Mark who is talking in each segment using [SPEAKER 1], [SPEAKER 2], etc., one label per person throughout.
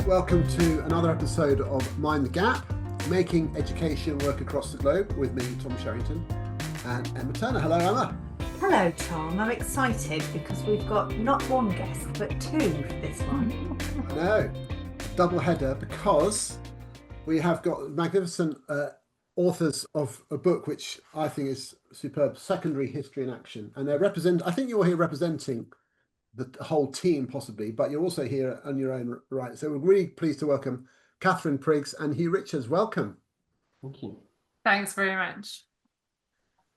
[SPEAKER 1] welcome to another episode of Mind the Gap, making education work across the globe with me, Tom Sherrington, and Emma Turner. Hello, Emma.
[SPEAKER 2] Hello, Tom. I'm excited because we've got not one guest, but two for this one.
[SPEAKER 1] I know, double header, because we have got magnificent authors of a book which I think is superb, Secondary History in Action. And they're I think you're here representing the whole team possibly, but you're also here on your own right. So we're really pleased to welcome Catherine Priggs and Hugh Richards. Welcome.
[SPEAKER 3] Thank you.
[SPEAKER 4] Thanks very much.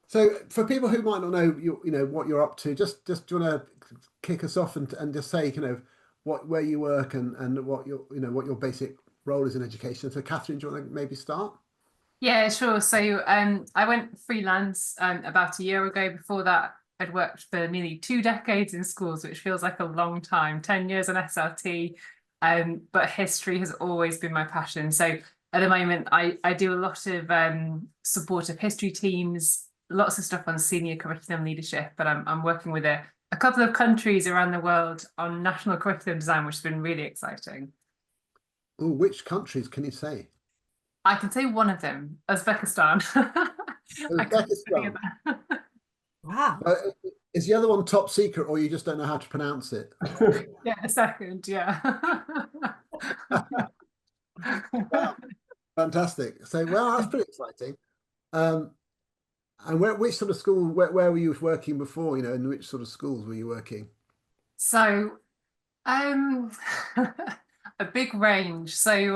[SPEAKER 1] So for people who might not know what you're up to, just do you want to kick us off and just say where you work and what your basic role is in education. So Catherine, do you want to maybe start?
[SPEAKER 4] Yeah, sure. So I went freelance about a year ago. Before that, I'd worked for nearly 2 decades in schools, which feels like a long time, 10 years on SLT, but history has always been my passion. So at the moment, I do a lot of support of history teams, lots of stuff on senior curriculum leadership, but I'm working with a couple of countries around the world on national curriculum design, which has been really exciting.
[SPEAKER 1] Oh, which countries can you say?
[SPEAKER 4] I can say one of them, Uzbekistan.
[SPEAKER 1] Uzbekistan.
[SPEAKER 2] Wow.
[SPEAKER 1] Is the other one top secret, or you just don't know how to pronounce it?
[SPEAKER 4] Yeah, a second, yeah.
[SPEAKER 1] Wow. Fantastic. So, well, that's pretty exciting. And which sort of school, where were you working before, in which sort of schools were you working?
[SPEAKER 4] So, a big range. So,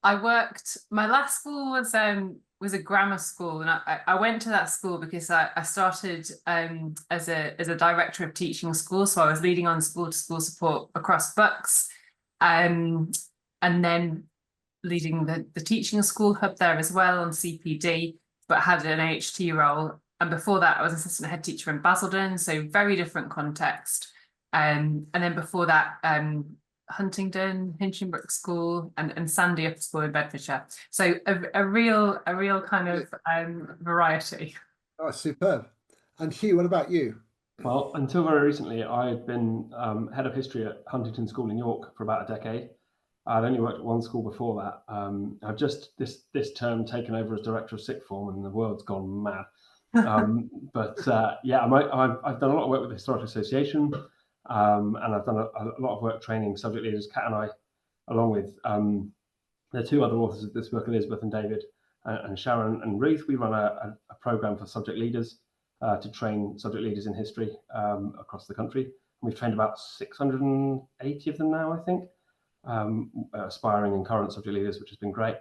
[SPEAKER 4] my last school was a grammar school, and I went to that school because I started as a director of teaching school. So I was leading on school-to-school support across Bucks, and then leading the teaching school hub there as well on CPD, but had an AHT role. And before that, I was assistant head teacher in Basildon, so very different context. And then before that, Huntingdon, Hinchinbrook School, and Sandy Upper School in Bedfordshire. So a real kind of variety.
[SPEAKER 1] Oh, superb. And Hugh, what about you?
[SPEAKER 3] Well, until very recently, I've been head of history at Huntingdon School in York for about a decade. I'd only worked at one school before that. I've just this term taken over as director of sixth form, and the world's gone mad. Yeah, I've done a lot of work with the Historical Association. And I've done a lot of work training subject leaders. Kat and I, along with the 2 other authors of this book, Elizabeth and David, and Sharon and Ruth, we run a program for subject leaders to train subject leaders in history across the country. And we've trained about 680 of them now, I think, aspiring and current subject leaders, which has been great.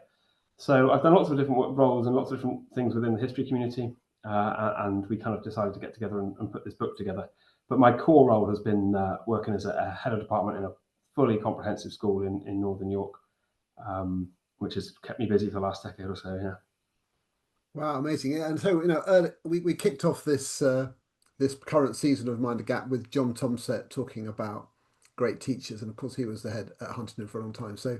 [SPEAKER 3] So I've done lots of different roles and lots of different things within the history community, and we kind of decided to get together and put this book together. But my core role has been working as a head of department in a fully comprehensive school in Northern York, which has kept me busy for the last decade or so. Yeah.
[SPEAKER 1] Wow, amazing. Yeah, and so we kicked off this current season of Mind the Gap with John Tomset talking about great teachers, and of course he was the head at Huntingdon for a long time. So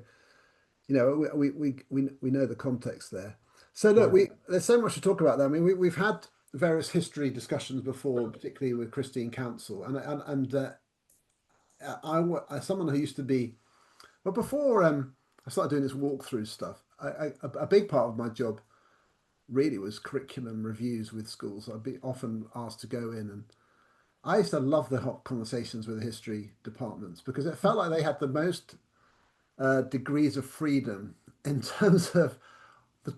[SPEAKER 1] we know the context there. So look, there's so much to talk about there. I mean, we've had various history discussions before, particularly with Christine Council, and I someone who used to be, well, before I started doing this walkthrough stuff, a big part of my job really was curriculum reviews with schools. I'd be often asked to go in, and I used to love the hot conversations with the history departments because it felt like they had the most degrees of freedom in terms of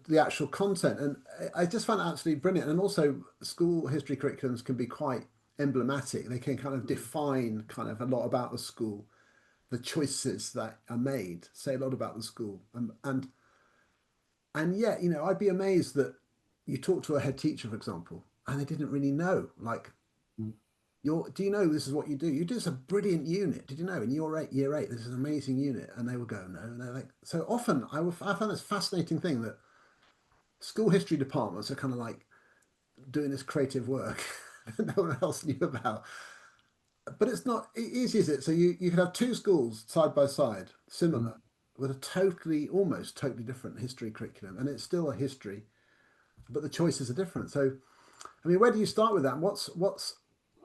[SPEAKER 1] the actual content, and I just found it absolutely brilliant. And also school history curriculums can be quite emblematic. They can kind of define kind of a lot about the school. The choices that are made say a lot about the school, and yet I'd be amazed that you talk to a head teacher, for example, and they didn't really know, like, do you know this is what you do? You do this a brilliant unit. Did you know in year 8, this is an amazing unit? And they would go, no, and they're like, so often I found this fascinating thing that school history departments are kind of like doing this creative work that no one else knew about. But it's not easy, is it? So you could have 2 schools side by side, similar, with a almost totally different history curriculum, and it's still a history, but the choices are different. So, I mean, where do you start with that? What's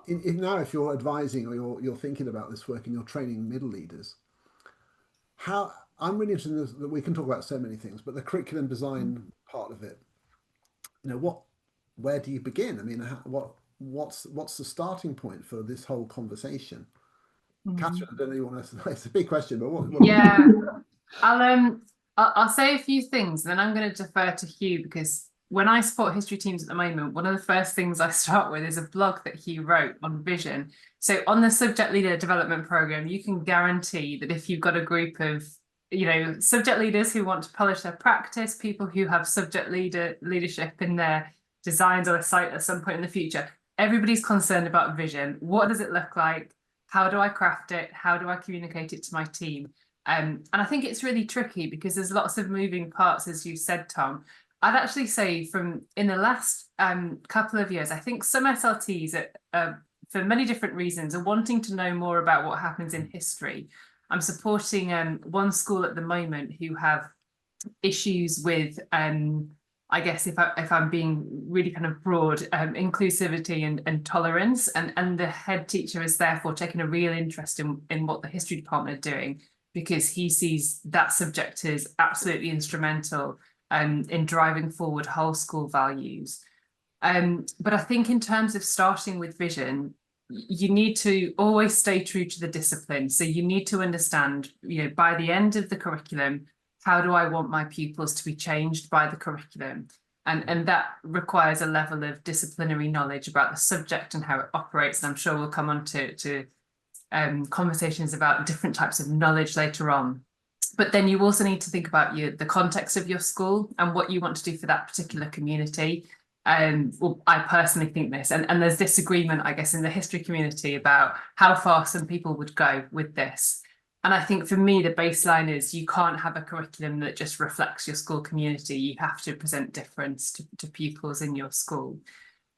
[SPEAKER 1] now if you're advising or you're thinking about this work and you're training middle leaders, how I'm really interested in this, that we can talk about so many things, but the curriculum design part of it, where do you begin? I mean, what's the starting point for this whole conversation? Catherine, I don't know, you want to, it's a big question, but what
[SPEAKER 4] Yeah, I'll say a few things, and then I'm going to defer to Hugh, because when I support history teams at the moment, one of the first things I start with is a blog that Hugh wrote on vision. So on the subject leader development program, you can guarantee that if you've got a group of subject leaders who want to polish their practice, people who have subject leadership in their designs or their site at some point in the future, everybody's concerned about vision. What does it look like? How do I craft it? How do I communicate it to my team? And I think it's really tricky because there's lots of moving parts, as you said, Tom. I'd actually say from in the last couple of years, I think some SLTs, for many different reasons, are wanting to know more about what happens in history. I'm supporting one school at the moment who have issues with, I guess if I'm being really kind of broad, inclusivity and tolerance, and the head teacher is therefore taking a real interest in what the history department are doing, because he sees that subject as absolutely instrumental in driving forward whole school values. But I think in terms of starting with vision, you need to always stay true to the discipline. So you need to understand, by the end of the curriculum, how do I want my pupils to be changed by the curriculum? And that requires a level of disciplinary knowledge about the subject and how it operates. And I'm sure we'll come on to conversations about different types of knowledge later on. But then you also need to think about the context of your school and what you want to do for that particular community. Well, I personally think this, and there's disagreement, I guess, in the history community about how far some people would go with this. And I think for me, the baseline is you can't have a curriculum that just reflects your school community. You have to present difference to pupils in your school.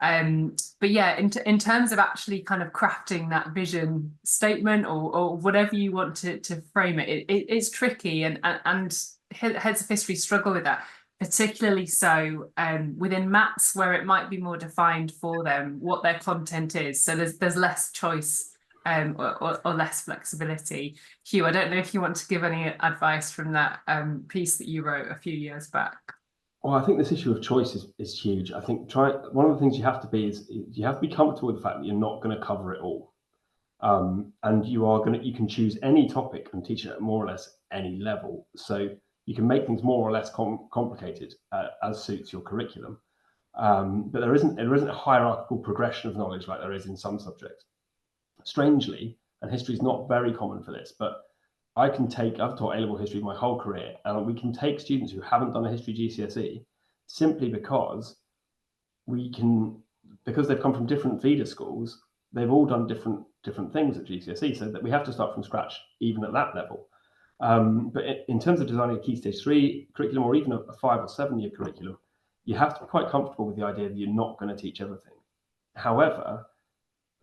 [SPEAKER 4] But yeah, in terms of actually kind of crafting that vision statement or whatever you want to frame it, it's tricky, and heads of history struggle with that, particularly so within maths, where it might be more defined for them what their content is. So there's less choice or less flexibility. Hugh, I don't know if you want to give any advice from that piece that you wrote a few years back.
[SPEAKER 3] Well, I think this issue of choice is huge. I think one of the things you have to be is you have to be comfortable with the fact that you're not going to cover it all, and you can choose any topic and teach it at more or less any level. So you can make things more or less complicated as suits your curriculum, but there isn't a hierarchical progression of knowledge like there is in some subjects. Strangely, and history is not very common for this, but I've taught A-level history my whole career, and we can take students who haven't done a history GCSE simply because they've come from different feeder schools, they've all done different things at GCSE, so that we have to start from scratch even at that level. But in terms of designing a Key Stage 3 curriculum, or even a 5 or 7 year curriculum, you have to be quite comfortable with the idea that you're not going to teach everything. However,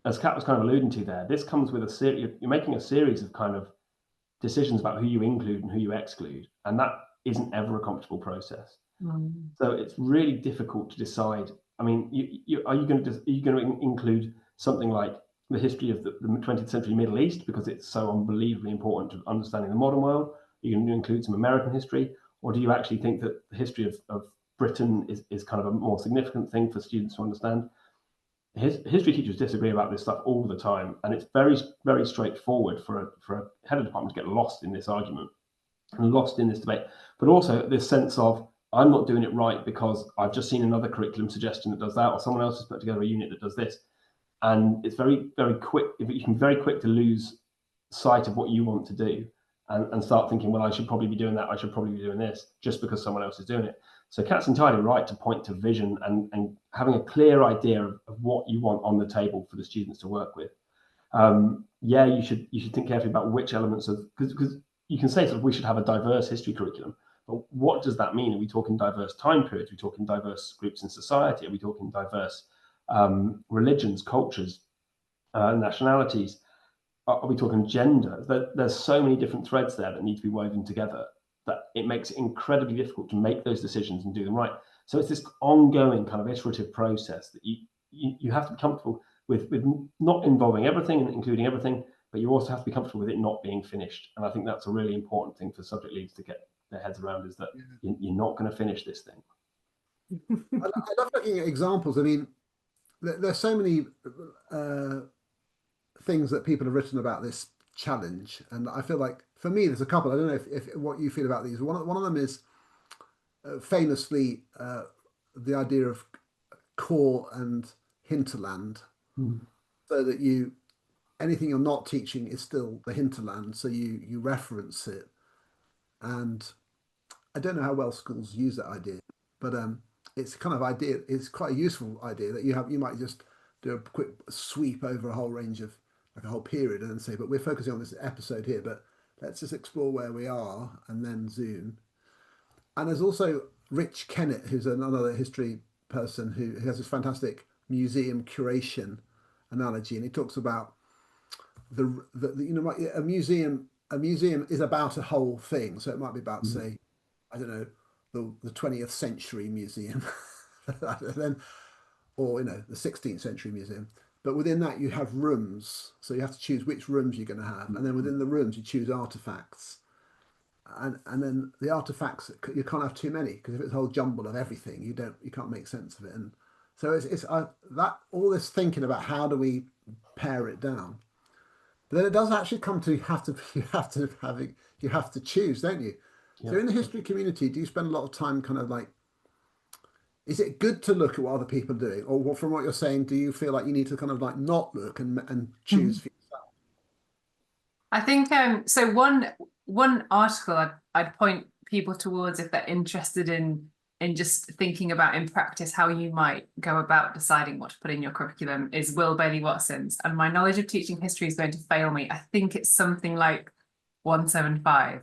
[SPEAKER 3] as Kat was kind of alluding to there, this comes with you're making a series of kind of decisions about who you include and who you exclude, and that isn't ever a comfortable process. So it's really difficult to decide. I mean, are you going to include something like the history of the 20th century Middle East because it's so unbelievably important to understanding the modern world? Are you going to include some American history, or do you actually think that the history of Britain is kind of a more significant thing for students to understand? History teachers disagree about this stuff all the time, and it's very, very straightforward for a head of department to get lost in this argument and lost in this debate. But also this sense of, I'm not doing it right because I've just seen another curriculum suggestion that does that, or someone else has put together a unit that does this. And it's very, very quick. You can be very quick to lose sight of what you want to do and start thinking, well, I should probably be doing that. I should probably be doing this just because someone else is doing it. So Kat's entirely right to point to vision and having a clear idea of what you want on the table for the students to work with. Yeah, you should think carefully about which elements of, because you can say sort of we should have a diverse history curriculum, but what does that mean? Are we talking diverse time periods? Are we talking diverse groups in society? Are we talking diverse religions, cultures, nationalities? Are we talking gender? There's so many different threads there that need to be woven together that it makes it incredibly difficult to make those decisions and do them right. So it's this ongoing kind of iterative process that you have to be comfortable with not involving everything and including everything, but you also have to be comfortable with it not being finished. And I think that's a really important thing for subject leads to get their heads around, is that you're not going to finish this thing.
[SPEAKER 1] I love looking at examples. I mean, there's so many things that people have written about this challenge, and I feel like for me there's a couple. I don't know if what you feel about these. One of them is famously the idea of core and hinterland, so that anything you're not teaching is still the hinterland, so you reference it. And I don't know how well schools use that idea, but it's kind of idea. It's quite a useful idea that you might just do a quick sweep over a whole range of, like a whole period, and then say, but we're focusing on this episode here, but let's just explore where we are and then zoom. And there's also Rich Kennett, who's another history person who has this fantastic museum curation analogy, and he talks about the a museum is about a whole thing. So it might be about, say, I don't know, the 20th century museum, then, or the 16th century museum. But within that you have rooms, so you have to choose which rooms you're going to have, and then within the rooms you choose artifacts, and then the artifacts, you can't have too many, because if it's a whole jumble of everything, you can't make sense of it. And so it's that all this thinking about how do we pare it down. But then it does actually come to you have to choose, don't you? Yeah. So in the history community, do you spend a lot of time kind of like, is it good to look at what other people are doing, or from what you're saying, do you feel like you need to kind of like not look and choose for yourself?
[SPEAKER 4] I think so. One article I'd point people towards, if they're interested in just thinking about in practice how you might go about deciding what to put in your curriculum, is Will Bailey Watson's. And my knowledge of teaching history is going to fail me. I think it's something like 175.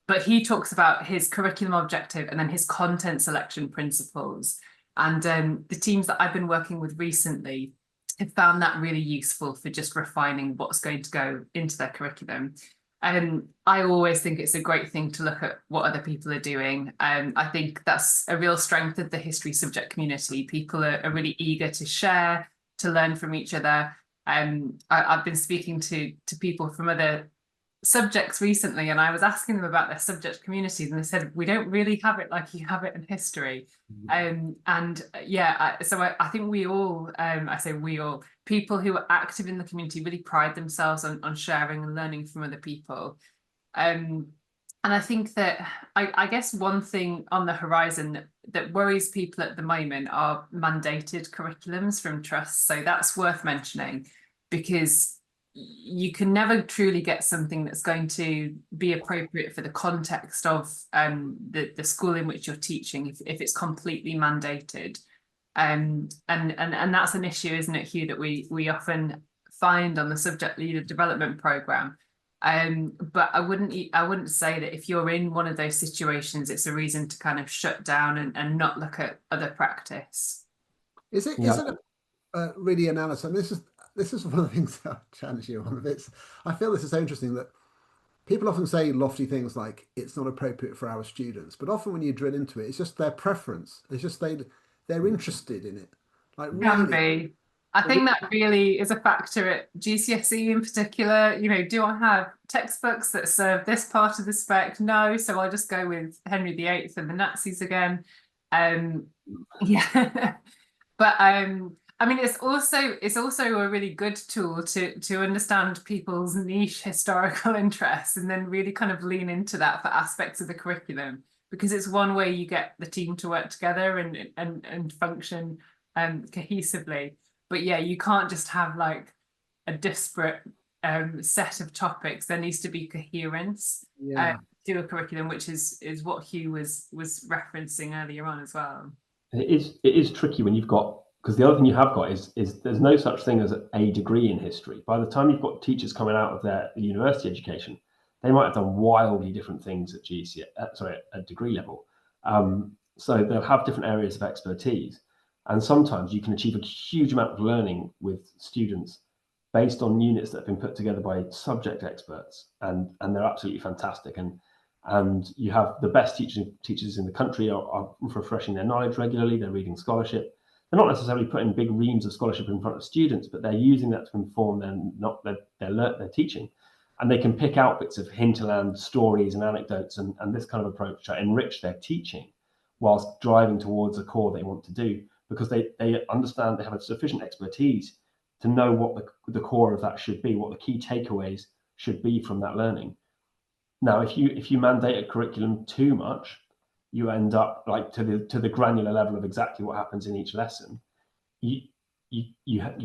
[SPEAKER 4] But he talks about his curriculum objective and then his content selection principles. And the teams that I've been working with recently have found that really useful for just refining what's going to go into their curriculum. I always think it's a great thing to look at what other people are doing. I think that's a real strength of the history subject community. People are really eager to share, to learn from each other. I've been speaking to people from other subjects recently, and I was asking them about their subject communities, and they said, we don't really have it like you have it in history. So I think we all, I say we all, people who are active in the community really pride themselves on sharing and learning from other people. And I think that I guess one thing on the horizon that worries people at the moment are mandated curriculums from trusts. So that's worth mentioning, because you can never truly get something that's going to be appropriate for the context of the school in which you're teaching if it's completely mandated. And that's an issue, isn't it, Hugh, that we often find on the subject leader development program. But I wouldn't say that if you're in one of those situations, it's a reason to kind of shut down and not look at other practice.
[SPEAKER 1] Is it really analysis? And this is one of the things that I'll challenge you on. I feel this is so interesting that people often say lofty things like it's not appropriate for our students, but often when you drill into it, it's just their preference. It's just they're interested in it. Like
[SPEAKER 4] Can
[SPEAKER 1] really,
[SPEAKER 4] be. I think that really is a factor at GCSE in particular. Do I have textbooks that serve this part of the spec? No, so I'll just go with Henry VIII and the Nazis again. But I mean, it's also a really good tool to understand people's niche historical interests and then really kind of lean into that for aspects of the curriculum, because it's one way you get the team to work together and function cohesively. But yeah, you can't just have like a disparate set of topics. There needs to be coherence to a curriculum, which is what Hugh was referencing earlier on as well.
[SPEAKER 3] It is tricky when you've got, because the other thing you have got is there's no such thing as a degree in history. By the time you've got teachers coming out of their university education, they might have done wildly different things at degree level. So they'll have different areas of expertise. And sometimes you can achieve a huge amount of learning with students based on units that have been put together by subject experts, and they're absolutely fantastic. And you have the best teachers in the country are refreshing their knowledge regularly. They're reading scholarship. they're not necessarily putting big reams of scholarship in front of students, but they're using that to inform their teaching. And they can pick out bits of hinterland stories and anecdotes and this kind of approach to enrich their teaching whilst driving towards a core they want to do, because they understand, they have a sufficient expertise to know what the core of that should be, what the key takeaways should be from that learning. Now, if you mandate a curriculum too much, you end up like to the granular level of exactly what happens in each lesson. You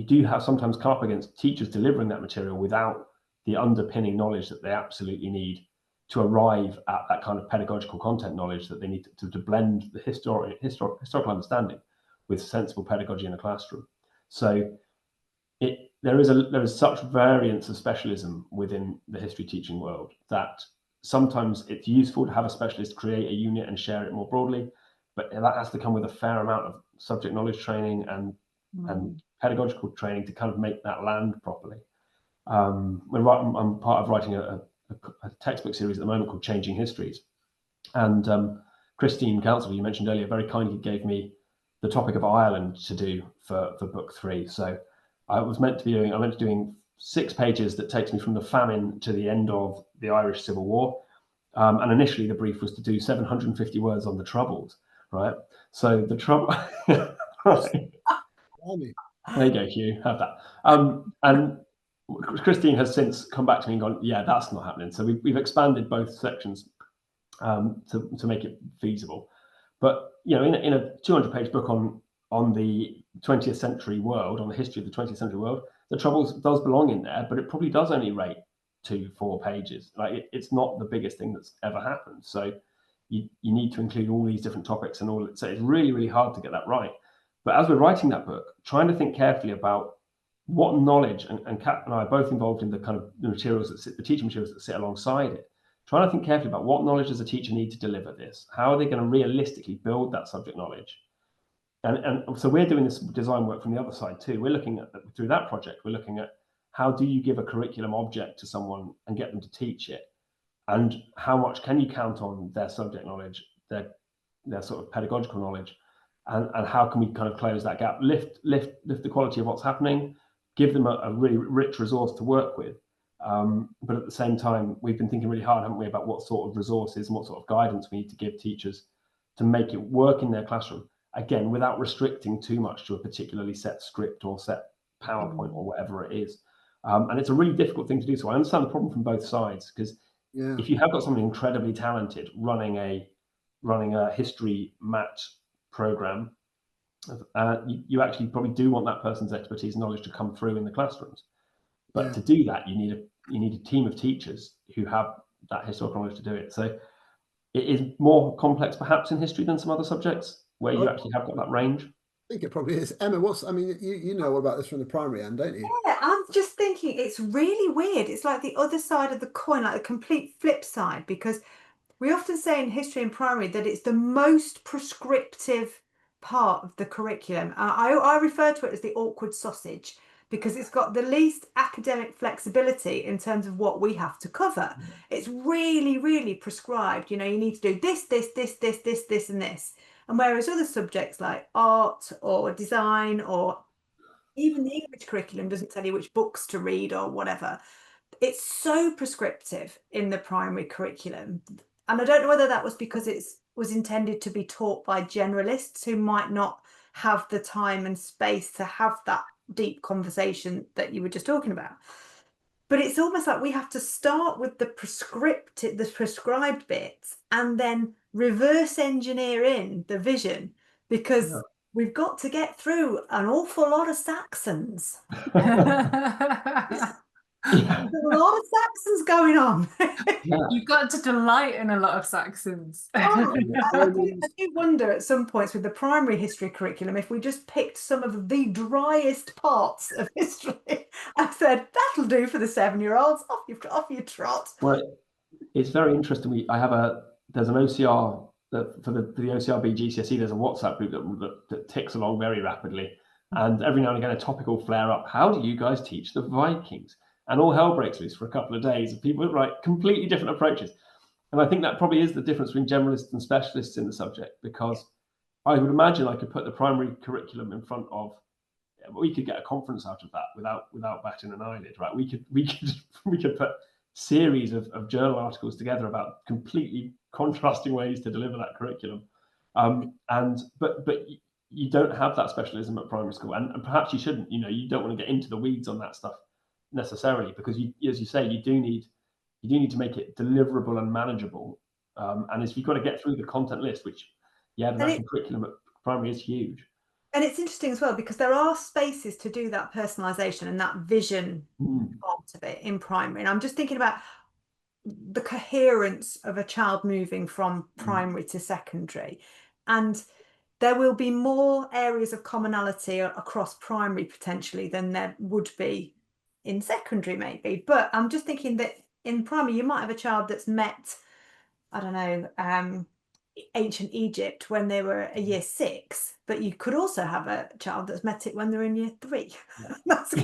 [SPEAKER 3] do have sometimes come up against teachers delivering that material without the underpinning knowledge that they absolutely need to arrive at that kind of pedagogical content knowledge that they need to blend the historical understanding with sensible pedagogy in a classroom. So there is such variance of specialism within the history teaching world that sometimes it's useful to have a specialist create a unit and share it more broadly, but that has to come with a fair amount of subject knowledge training and pedagogical training to kind of make that land properly. I'm part of writing a textbook series at the moment called Changing Histories, and Christine Council, you mentioned earlier, very kindly gave me the topic of Ireland to do for book 3. So I was meant to be doing 6 pages that takes me from the famine to the end of the Irish Civil War, and initially the brief was to do 750 words on the Troubles, right? So the trouble, right. There you go, Hugh, have that. And Christine has since come back to me and gone, yeah, that's not happening. So we've expanded both sections to make it feasible. But in a 200-page book on the 20th century world, on the history of the 20th century world, the Troubles does belong in there, but it probably does only rate 2-4 pages. Like it's not the biggest thing that's ever happened. So you need to include all these different topics and all. So it's really, really hard to get that right. But as we're writing that book, trying to think carefully about what knowledge, and Kat and I are both involved in the kind of the teaching materials that sit alongside it, trying to think carefully about what knowledge does a teacher need to deliver this? How are they going to realistically build that subject knowledge? And so we're doing this design work from the other side too. We're looking at, through that project, we're looking at how do you give a curriculum object to someone and get them to teach it? And how much can you count on their subject knowledge, their sort of pedagogical knowledge? And how can we kind of close that gap, lift the quality of what's happening, give them a really rich resource to work with. But at the same time, we've been thinking really hard, haven't we, about what sort of resources and what sort of guidance we need to give teachers to make it work in their classroom, again, without restricting too much to a particularly set script or set PowerPoint or whatever it is. And it's a really difficult thing to do. So I understand the problem from both sides, because if you have got somebody incredibly talented running a history mat program, you actually probably do want that person's expertise and knowledge to come through in the classrooms. But to do that, you need a team of teachers who have that historical knowledge to do it. So it is more complex perhaps in history than some other subjects where you actually have got that range.
[SPEAKER 1] I think it probably is. Emma, you know all about this from the primary end, don't you?
[SPEAKER 2] Yeah, I'm just thinking it's really weird. It's like the other side of the coin, like the complete flip side, because we often say in history and primary that it's the most prescriptive part of the curriculum. I refer to it as the awkward sausage, because it's got the least academic flexibility in terms of what we have to cover. It's really, really prescribed. You need to do this, and this. And whereas other subjects like art or design or even the English curriculum doesn't tell you which books to read or whatever, it's so prescriptive in the primary curriculum. And I don't know whether that was because it was intended to be taught by generalists who might not have the time and space to have that deep conversation that you were just talking about. But it's almost like we have to start with the prescribed bits and then reverse engineer in the vision, because we've got to get through an awful lot of Saxons. There's a lot of Saxons going on.
[SPEAKER 4] You've got to delight in a lot of Saxons.
[SPEAKER 2] I do wonder at some points with the primary history curriculum if we just picked some of the driest parts of history and said that'll do for the 7-year-olds. Off you trot.
[SPEAKER 3] Well, it's very interesting. There's an OCR for the OCRB GCSE. There's a WhatsApp group that ticks along very rapidly, and every now and again a topic will flare up. How do you guys teach the Vikings? And all hell breaks loose for a couple of days, and people write completely different approaches. And I think that probably is the difference between generalists and specialists in the subject, because I would imagine I could put the primary curriculum in front of. We could get a conference out of that without batting an eyelid, right? We could put series of journal articles together about completely contrasting ways to deliver that curriculum. But you don't have that specialism at primary school, and perhaps you shouldn't. You don't want to get into the weeds on that stuff necessarily, because as you say, you do need to make it deliverable and manageable. And if you've got to get through the content list, which the national curriculum at primary is huge.
[SPEAKER 2] And it's interesting as well, because there are spaces to do that personalisation and that vision part of it in primary. And I'm just thinking about the coherence of a child moving from primary to secondary. And there will be more areas of commonality across primary potentially than there would be in secondary maybe. But I'm just thinking that in primary, you might have a child that's met, I don't know, ancient Egypt when they were a year 6, but you could also have a child that's met it when they're in year 3. That's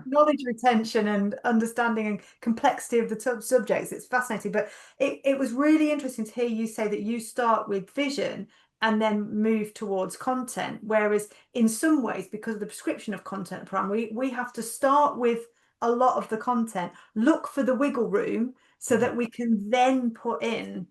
[SPEAKER 2] knowledge retention and understanding and complexity of the subjects. It's fascinating, but it was really interesting to hear you say that you start with vision and then move towards content, whereas in some ways, because of the prescription of content at primary, we have to start with a lot of the content, look for the wiggle room so that we can then put in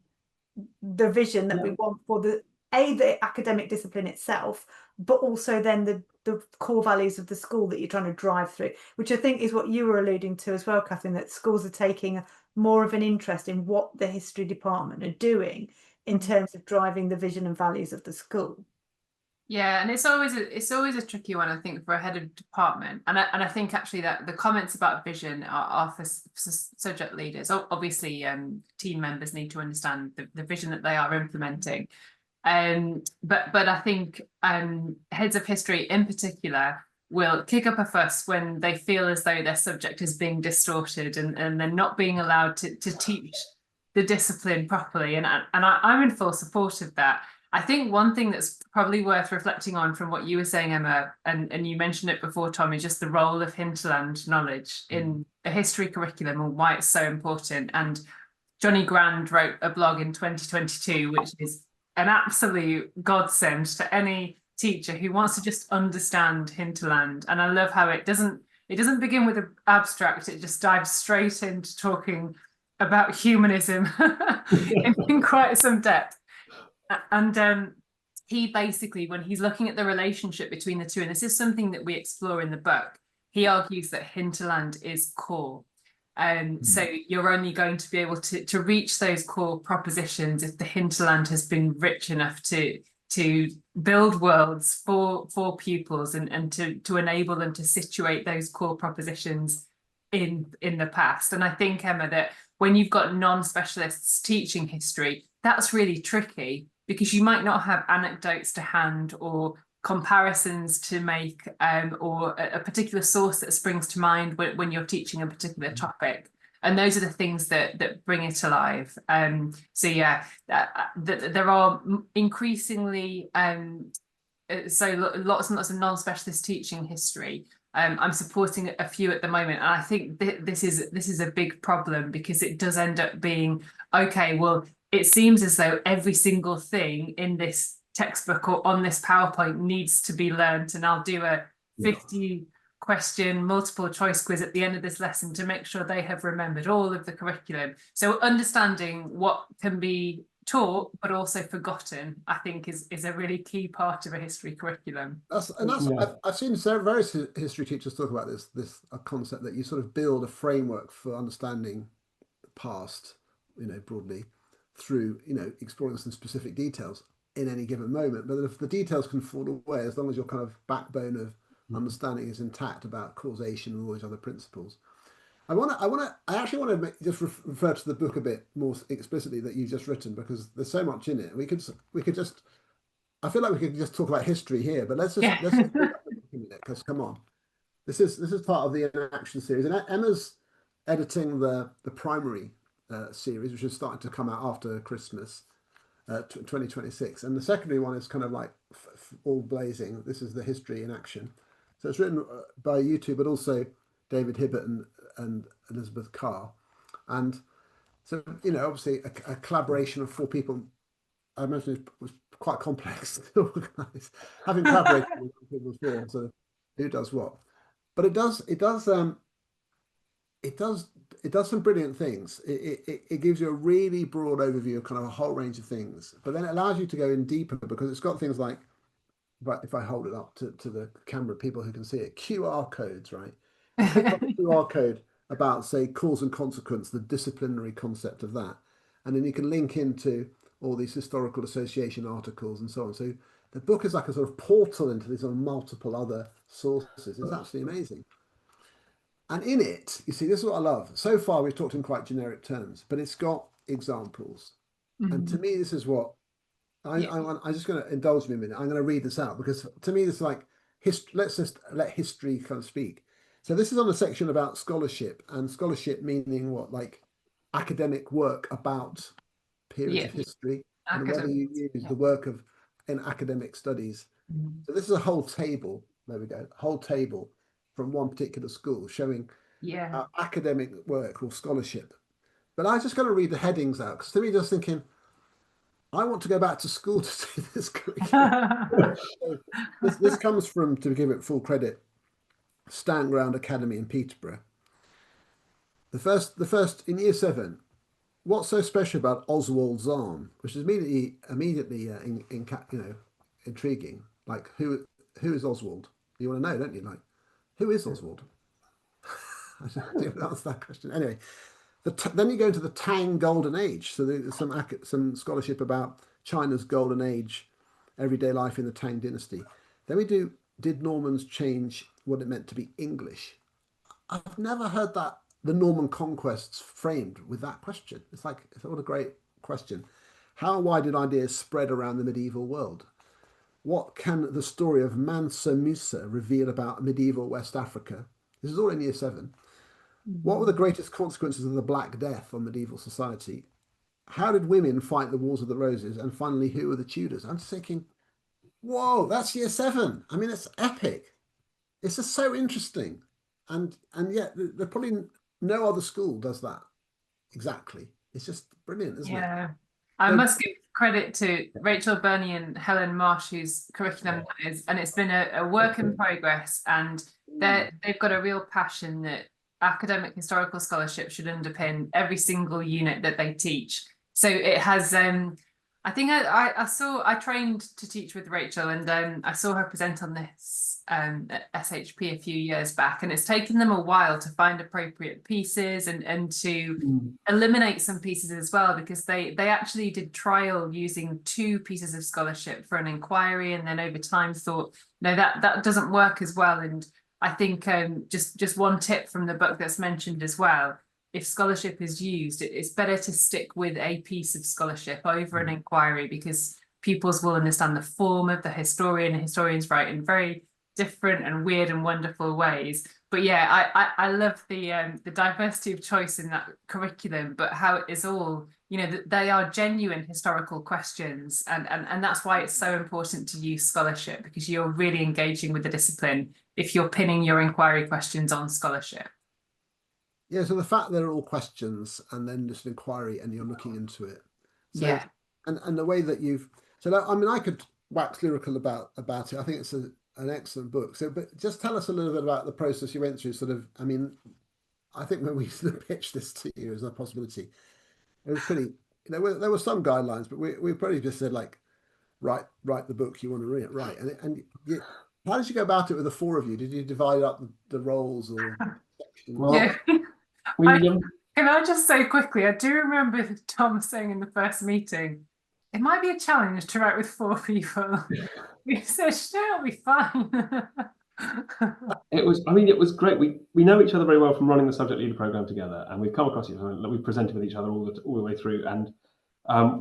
[SPEAKER 2] the vision that we want for the academic discipline itself, but also then the core values of the school that you're trying to drive through, which I think is what you were alluding to as well, Catherine, that schools are taking more of an interest in what the history department are doing in terms of driving the vision and values of the school.
[SPEAKER 4] Yeah, and it's always a tricky one, I think, for a head of department, and I think actually that the comments about vision are for subject leaders. Obviously, team members need to understand the vision that they are implementing, but I think heads of history in particular will kick up a fuss when they feel as though their subject is being distorted and they're not being allowed to teach the discipline properly, and I'm in full support of that. I think one thing that's probably worth reflecting on from what you were saying, Emma, and you mentioned it before, Tom, is just the role of hinterland knowledge in a history curriculum and why it's so important. And Johnny Grand wrote a blog in 2022, which is an absolute godsend to any teacher who wants to just understand hinterland. And I love how it doesn't begin with an abstract, it just dives straight into talking about humanism in quite some depth. And he basically, when he's looking at the relationship between the two, and this is something that we explore in the book, he argues that hinterland is core. So you're only going to be able to reach those core propositions if the hinterland has been rich enough to build worlds for pupils and to enable them to situate those core propositions in the past. And I think, Emma, that when you've got non-specialists teaching history, that's really tricky, because you might not have anecdotes to hand or comparisons to make, or a particular source that springs to mind when you're teaching a particular topic. And those are the things that bring it alive. So yeah, there are increasingly so lots and lots of non-specialist teaching history. I'm supporting a few at the moment, and I think this is a big problem, because it does end up being, okay, well, it seems as though every single thing in this textbook or on this PowerPoint needs to be learnt, and I'll do a 50 question multiple choice quiz at the end of this lesson to make sure they have remembered all of the curriculum. So understanding what can be taught but also forgotten, I think, is a really key part of a history curriculum.
[SPEAKER 1] I've seen various history teachers talk about this concept that you sort of build a framework for understanding the past, broadly, through exploring some specific details in any given moment. But if the details can fall away, as long as your kind of backbone of understanding is intact about causation and all these other principles. I actually want to just refer to the book a bit more explicitly that you've just written, because there's so much in it. We could just, I feel like we could just talk about history here, but let's just because come on, this is part of the inaction series, and Emma's editing the primary series, which is starting to come out after Christmas, 2026, and the secondary one is kind of like all blazing. This is the history in action, so it's written by you two, but also David Hibbert and Elizabeth Carr, and so obviously a collaboration of 4 people. I imagine it was quite complex to organise. Having collaborated with people before, so who does what? But it does some brilliant things. It gives you a really broad overview of kind of a whole range of things, but then it allows you to go in deeper because it's got things like, if I hold it up to the camera, people who can see it, QR codes, right? Click on the QR code about, say, cause and consequence, the disciplinary concept of that, and then you can link into all these historical association articles and so on. So the book is like a sort of portal into these sort of multiple other sources. It's absolutely amazing. And in it, you see, this is what I love. So far, we've talked in quite generic terms, but it's got examples. And to me, this is what I'm just going to indulge me a minute. I'm going to read this out because to me, this is like let's just let history kind of speak. So this is on a section about scholarship, and scholarship meaning what, like academic work about periods of history, and whether you use the work of in academic studies. So this is a whole table. There we go, whole table from one particular school showing academic work or scholarship. But I just got to read the headings out because to me, just thinking, I want to go back to school to see this curriculum. So this comes from, to give it full credit, Stanground Academy in Peterborough. The first in year 7. What's so special about Oswald's arm? Which is immediately intriguing. Like who is Oswald? You want to know, don't you? Like, who is Oswald? I didn't answer that question. Anyway, then you go into the Tang Golden Age. So there's some scholarship about China's Golden Age, everyday life in the Tang Dynasty. Then we did Normans change what it meant to be English? I've never heard that the Norman conquests framed with that question. It's like, what a great question. How and why did ideas spread around the medieval world? What can the story of Mansa Musa reveal about medieval West Africa? This is all in year 7. What were the greatest consequences of the Black Death on medieval society? How did women fight the Wars of the Roses? And finally, who were the Tudors? I'm just thinking, whoa, that's year 7. I mean, it's epic. It's just so interesting. And yet there probably no other school does that exactly. It's just brilliant, isn't it?
[SPEAKER 4] Yeah. I must give credit to Rachel Burney and Helen Marsh, whose curriculum that is, and it's been a work in progress, and they've got a real passion that academic historical scholarship should underpin every single unit that they teach. So it has, I think I trained to teach with Rachel, and I saw her present on this at SHP a few years back, and it's taken them a while to find appropriate pieces and to eliminate some pieces as well, because they actually did trial using 2 pieces of scholarship for an inquiry, and then over time thought, no, that doesn't work as well. And I think just one tip from the book that's mentioned as well, if scholarship is used, it's better to stick with a piece of scholarship over an inquiry, because pupils will understand the form of the historian, and historians write in very different and weird and wonderful ways. But yeah, I love the diversity of choice in that curriculum, but how it is all, they are genuine historical questions, and that's why it's so important to use scholarship, because you're really engaging with the discipline if you're pinning your inquiry questions on scholarship.
[SPEAKER 1] Yeah, so the fact they're all questions and then just an inquiry and you're looking into it. So,
[SPEAKER 4] yeah.
[SPEAKER 1] And the way that I could wax lyrical about it. I think it's an excellent book. So, but just tell us a little bit about the process you went through. I think when we sort of pitched this to you as a possibility, it was pretty, there were some guidelines, but we probably just said, like, write the book you want to read, right? How did you go about it with the 4 of you? Did you divide up the roles or sections?
[SPEAKER 3] Well,
[SPEAKER 4] yeah. Can I just say quickly, I do remember Tom saying in the first meeting, it might be a challenge to write with 4 people. We said, no, it'll be fine.
[SPEAKER 3] It was great. We know each other very well from running the subject leader program together, and we've come across each other. We've presented with each other all the way through, and the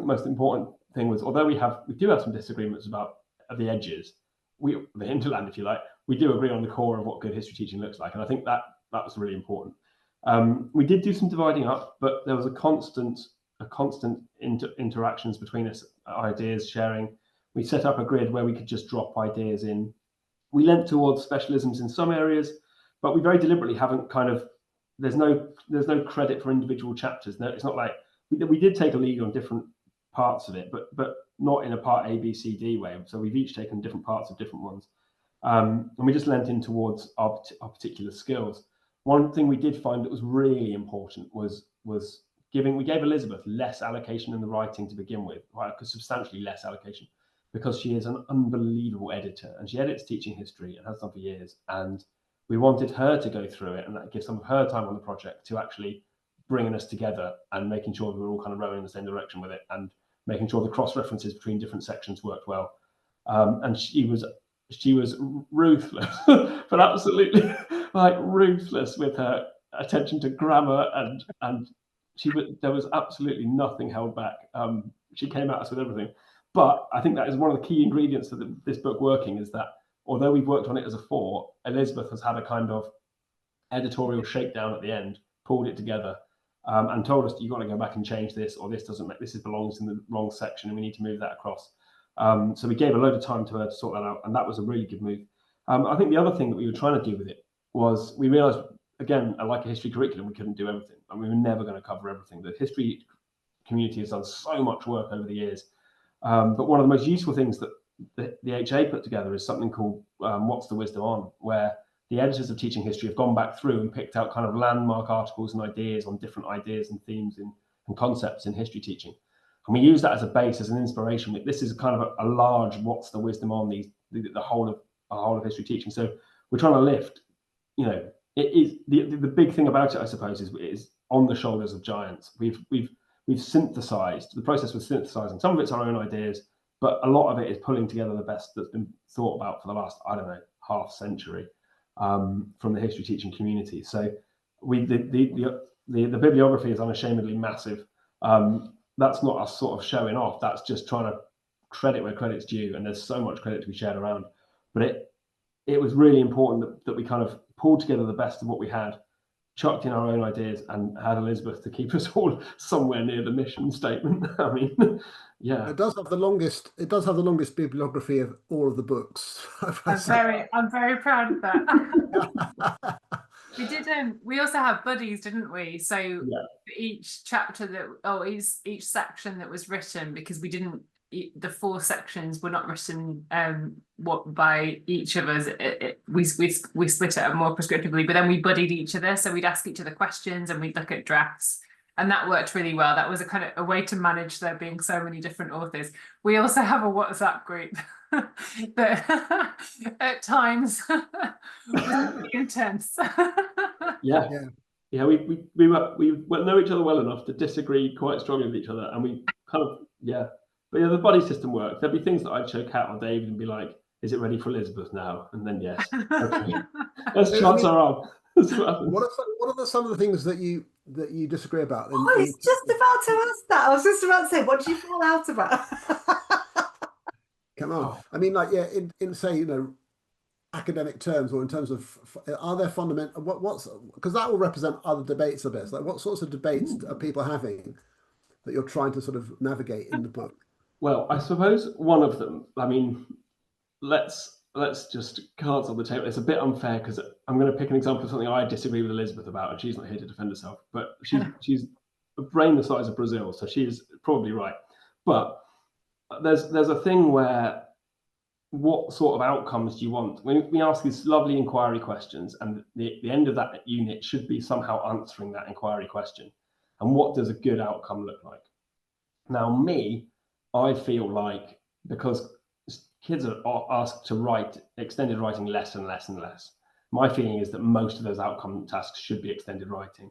[SPEAKER 3] most important thing was, although we do have some disagreements about the edges, the hinterland, if you like, we do agree on the core of what good history teaching looks like, and I think that was really important. We did do some dividing up, but there was a constant interactions between us, ideas sharing. We set up a grid where we could just drop ideas in. We lent towards specialisms in some areas, but we very deliberately haven't there's no credit for individual chapters. No, it's not like we did take a lead on different parts of it, but not in a part A, B, C, D way. So we've each taken different parts of different ones. And we just lent in towards our particular skills. One thing we did find that was really important was we gave Elizabeth less allocation in the writing to begin with, right? Substantially less allocation, because she is an unbelievable editor and she edits teaching history and has done for years. And we wanted her to go through it and give some of her time on the project to actually bringing us together and making sure that we're all kind of rowing in the same direction with it and making sure the cross references between different sections worked well. And she was ruthless, but absolutely like ruthless with her attention to grammar, and there was absolutely nothing held back. She came at us with everything. But I think that is one of the key ingredients to this book working, is that although we've worked on it as a 4, Elizabeth has had a kind of editorial shakedown at the end, pulled it together, and told us, you've got to go back and change this, or this doesn't make, this belongs in the wrong section and we need to move that across. So we gave a load of time to her to sort that out, and that was a really good move. I think the other thing that we were trying to do with it was we realized, again, like a history curriculum, we couldn't do everything. I mean, we were never going to cover everything. The history community has done so much work over the years. But one of the most useful things that the HA put together is something called What's the Wisdom On, where the editors of teaching history have gone back through and picked out kind of landmark articles and ideas on different ideas and themes and concepts in history teaching. And we use that as a base, as an inspiration. This is kind of a large What's the Wisdom On the whole of history teaching. So we're trying to lift, it is the big thing about it, I suppose, is on the shoulders of giants. We've synthesized, the process was synthesizing. Some of it's our own ideas, but a lot of it is pulling together the best that's been thought about for the last, I don't know, half century from the history teaching community. So the bibliography is unashamedly massive. That's not us sort of showing off. That's just trying to credit where credit's due, and there's so much credit to be shared around. But it was really important that we kind of pulled together the best of what we had, chucked in our own ideas, and had Elizabeth to keep us all somewhere near the mission statement. I mean, yeah.
[SPEAKER 1] It does have the longest. It does have the longest bibliography of all of the books.
[SPEAKER 4] I'm very proud of that. We did. We also have buddies, didn't we? So
[SPEAKER 3] Yeah.
[SPEAKER 4] each chapter each section that was written, because we didn't, the 4 sections were not written by each of us. We split it up more prescriptively, but then we buddied each other. So we'd ask each other questions and we'd look at drafts, and that worked really well. That was a kind of a way to manage there being so many different authors. We also have a WhatsApp group that at times was really intense.
[SPEAKER 3] Yeah. We know each other well enough to disagree quite strongly with each other, and we kind of But the buddy system works. There'd be things that I'd show Kat or David and be like, "Is it ready for Elizabeth now?" And then yes, okay, let's chance our arm.
[SPEAKER 1] What are some of the things that you disagree about?
[SPEAKER 2] I was just about to ask that. I was just about to say, what did you fall out about?
[SPEAKER 1] Come on. I mean, like, in say, academic terms, or in terms of, are there fundamental, what's, because that will represent other debates a bit. Like, what sorts of debates are people having that you're trying to sort of navigate in the book?
[SPEAKER 3] Well, I suppose one of them, I mean, let's just cards on the table. It's a bit unfair because I'm going to pick an example of something I disagree with Elizabeth about, and she's not here to defend herself, but she's a brain the size of Brazil, so she is probably right. But there's a thing where, what sort of outcomes do you want? When we ask these lovely inquiry questions, and the end of that unit should be somehow answering that inquiry question. And what does a good outcome look like? Now, I feel like, because kids are asked to write extended writing less and less and less, my feeling is that most of those outcome tasks should be extended writing.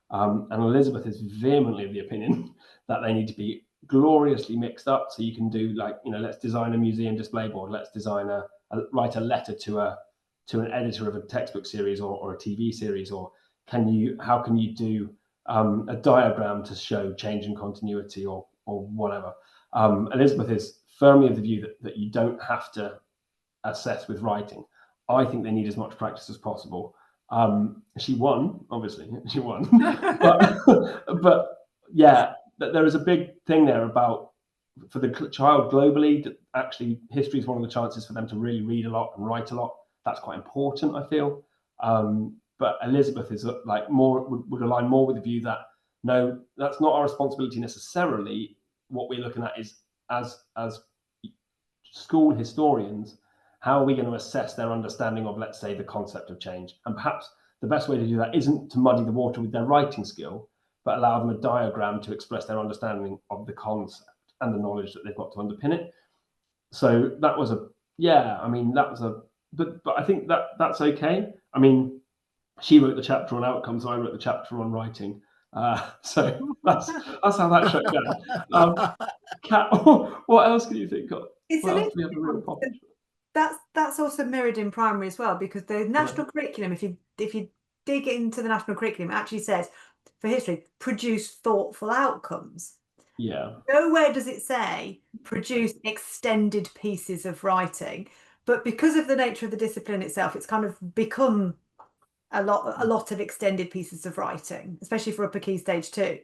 [SPEAKER 3] And Elizabeth is vehemently of the opinion that they need to be gloriously mixed up. So you can do, like, let's design a museum display board. Let's write a letter to an editor of a textbook series or a TV series, or how can you do a diagram to show change in continuity or whatever. Elizabeth is firmly of the view that you don't have to assess with writing. I think they need as much practice as possible. She won, obviously. She won, but yeah, there is a big thing there about, for the child globally, that actually history is one of the chances for them to really read a lot and write a lot. That's quite important, I feel. But Elizabeth is like would align more with the view that no, that's not our responsibility necessarily. what we're looking at is, as school historians, how are we going to assess their understanding of, let's say, the concept of change? And perhaps the best way to do that isn't to muddy the water with their writing skill, but allow them a diagram to express their understanding of the concept and the knowledge that they've got to underpin it. So that was but I think that's okay. I mean, she wrote the chapter on outcomes, I wrote the chapter on writing. So that's how that shook down. Kat, what else can you think of?
[SPEAKER 2] It's
[SPEAKER 3] What
[SPEAKER 2] an
[SPEAKER 3] else do we have a real problem?
[SPEAKER 2] that's also mirrored in primary as well, because the national curriculum, if you dig into the national curriculum, it actually says for history, produce thoughtful outcomes.
[SPEAKER 3] Yeah.
[SPEAKER 2] Nowhere does it say produce extended pieces of writing, but because of the nature of the discipline itself, it's kind of become a lot of extended pieces of writing, especially for upper key stage 2.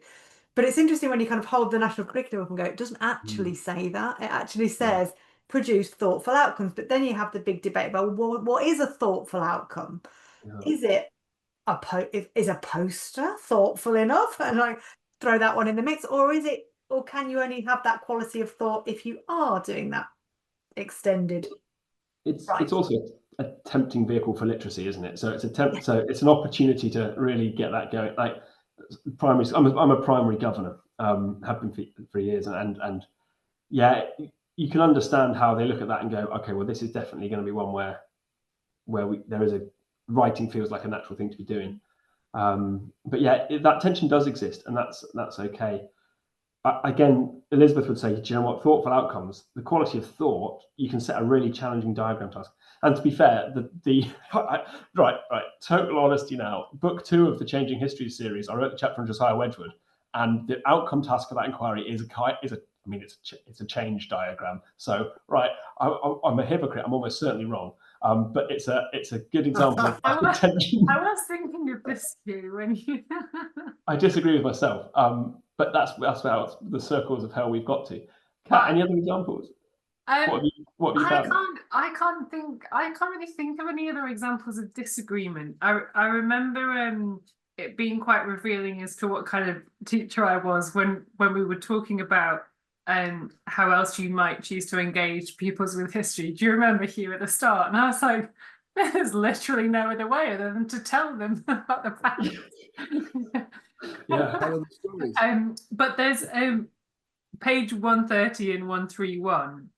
[SPEAKER 2] But it's interesting when you kind of hold the national curriculum up and go, it doesn't actually say that. It actually says produce thoughtful outcomes. But then you have the big debate about, well, what is a thoughtful outcome?
[SPEAKER 3] Yeah.
[SPEAKER 2] Is it is a poster thoughtful enough, and like throw that one in the mix, or can you only have that quality of thought if you are doing that extended?
[SPEAKER 3] It's also a tempting vehicle for literacy, isn't it? So so it's an opportunity to really get that going. Like primary, I'm a primary governor, have been for years, and yeah, you can understand how they look at that and go, okay, well, this is definitely going to be one where there is writing feels like a natural thing to be doing. But yeah, that tension does exist, and that's okay. Again, Elizabeth would say, do you know what, thoughtful outcomes, the quality of thought, you can set a really challenging diagram task. And to be fair, right, total honesty now, book 2 of the Changing History series, I wrote the chapter on Josiah Wedgwood, and the outcome task for that inquiry is it's a change diagram. So, right, I'm a hypocrite, I'm almost certainly wrong. But it's a good example of tension.
[SPEAKER 4] I was thinking of this too when you.
[SPEAKER 3] I disagree with myself, but that's about the circles of hell we've got to. Kat, any other examples? What have you found?
[SPEAKER 4] I can't really think of any other examples of disagreement. I remember it being quite revealing as to what kind of teacher I was when we were talking about how else you might choose to engage pupils with history. Do you remember, Hugh, at the start? And I was like, there's literally no other way other than to tell them about the past.
[SPEAKER 3] Yeah.
[SPEAKER 1] Tell them stories.
[SPEAKER 4] But there's page 130 and 131,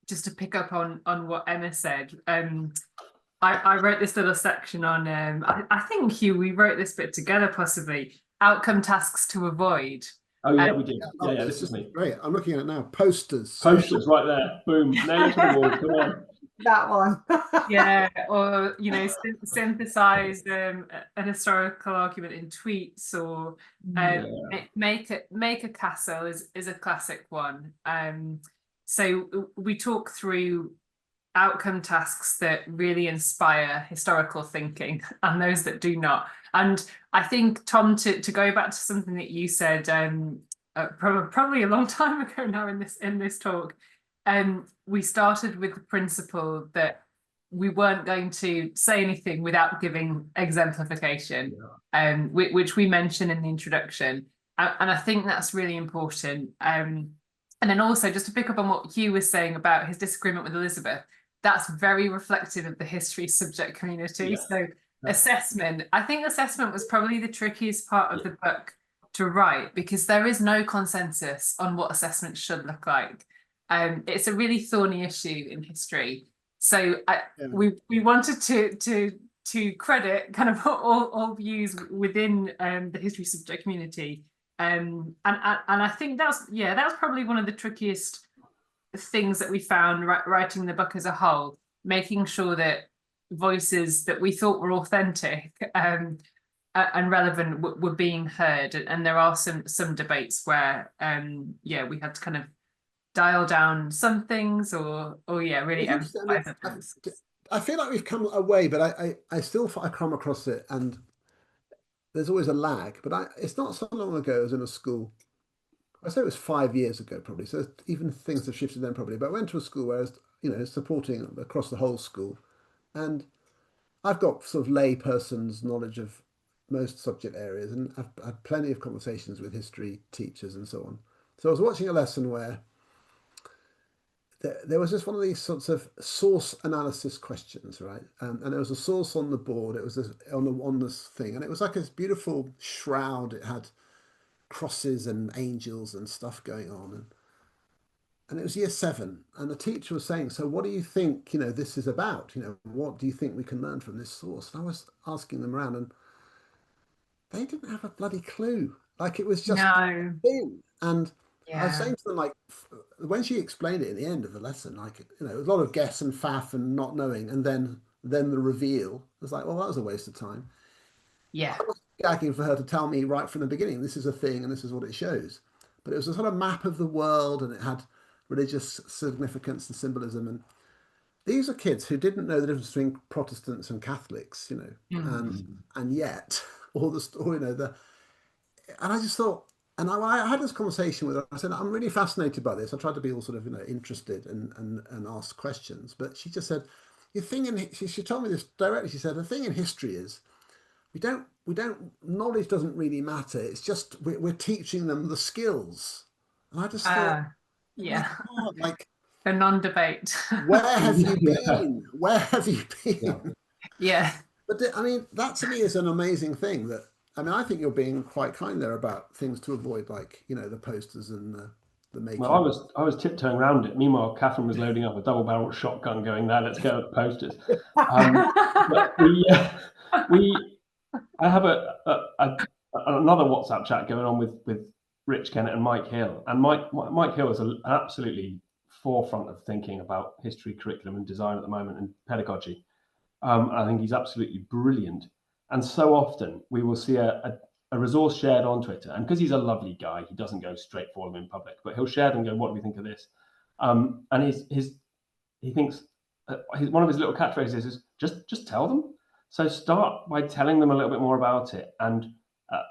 [SPEAKER 4] just to pick up on what Emma said. I wrote this little section on, I think, Hugh, we wrote this bit together possibly, outcome tasks to avoid.
[SPEAKER 3] Oh yeah, we did. Yeah, this is me.
[SPEAKER 1] Great. I'm looking at it now. Posters.
[SPEAKER 3] Posters right there. Boom. Nail it to the wall. Come on.
[SPEAKER 2] That one.
[SPEAKER 4] Yeah, or synthesize an historical argument in tweets, or make a castle is a classic one. So we talk through outcome tasks that really inspire historical thinking and those that do not. And I think, Tom, to go back to something that you said probably a long time ago now in this talk, we started with the principle that we weren't going to say anything without giving exemplification, which we mentioned in the introduction. And I think that's really important. And then also, just to pick up on what Hugh was saying about his disagreement with Elizabeth, that's very reflective of the history subject community. Yeah. So assessment, I think assessment was probably the trickiest part of the book to write, because there is no consensus on what assessment should look like. It's a really thorny issue in history. So we wanted to credit kind of all views within the history subject community. And I think that's probably one of the trickiest things that we found writing the book as a whole, making sure that voices that we thought were authentic and relevant were being heard. And there are some debates where we had to kind of dial down some things or really emphasize things.
[SPEAKER 1] I feel like we've come away, but I still come across it, and there's always a lag. But it's not so long ago I was in a school. I say it was 5 years ago, probably. So even things have shifted then, probably. But I went to a school where I was, supporting across the whole school, and I've got sort of lay person's knowledge of most subject areas, and I've had plenty of conversations with history teachers and so on. So I was watching a lesson where there was just one of these sorts of source analysis questions, right? And there was a source on the board. It was on this thing, and it was like this beautiful shroud. It had crosses and angels and stuff going on, and it was year 7, and the teacher was saying, so what do you think, this is about? What do you think we can learn from this source? And I was asking them around, and they didn't have a bloody clue. Like, it was just
[SPEAKER 4] No.
[SPEAKER 1] thing. And I was
[SPEAKER 4] Yeah.
[SPEAKER 1] saying to them, like, when she explained it at the end of the lesson, like, a lot of guess and faff and not knowing, and then the reveal. I was like, well, that was a waste of time.
[SPEAKER 4] Yeah.
[SPEAKER 1] I was gagging for her to tell me right from the beginning, this is a thing and this is what it shows. But it was a sort of map of the world, and it had religious significance and symbolism. And these are kids who didn't know the difference between Protestants and Catholics, and yet all the story, and I just thought, and I had this conversation with her. I said, I'm really fascinated by this. I tried to be all sort of, interested and ask questions. But she just said, the thing in, she told me this directly. She said, the thing in history is knowledge doesn't really matter. It's just, we're teaching them the skills. And I just thought,
[SPEAKER 4] Yeah.
[SPEAKER 1] oh my God, like,
[SPEAKER 4] The non-debate.
[SPEAKER 1] where have you been? Where have you been?
[SPEAKER 4] Yeah.
[SPEAKER 1] But I mean, that to me is an amazing thing. I think you're being quite kind there about things to avoid, like, the posters and the making.
[SPEAKER 3] Well, I was tiptoeing around it. Meanwhile, Catherine was loading up a double-barreled shotgun, going, "There, let's go at the posters." I have another WhatsApp chat going on with Rich Kennett and Mike Hill, and Mike Hill is an absolutely forefront of thinking about history, curriculum, and design at the moment, and pedagogy. I think he's absolutely brilliant. And so often we will see a resource shared on Twitter, and because he's a lovely guy, he doesn't go straight for them in public, but he'll share them and go, "What do we think of this?" And he thinks one of his little catchphrases is just tell them. So start by telling them a little bit more about it, and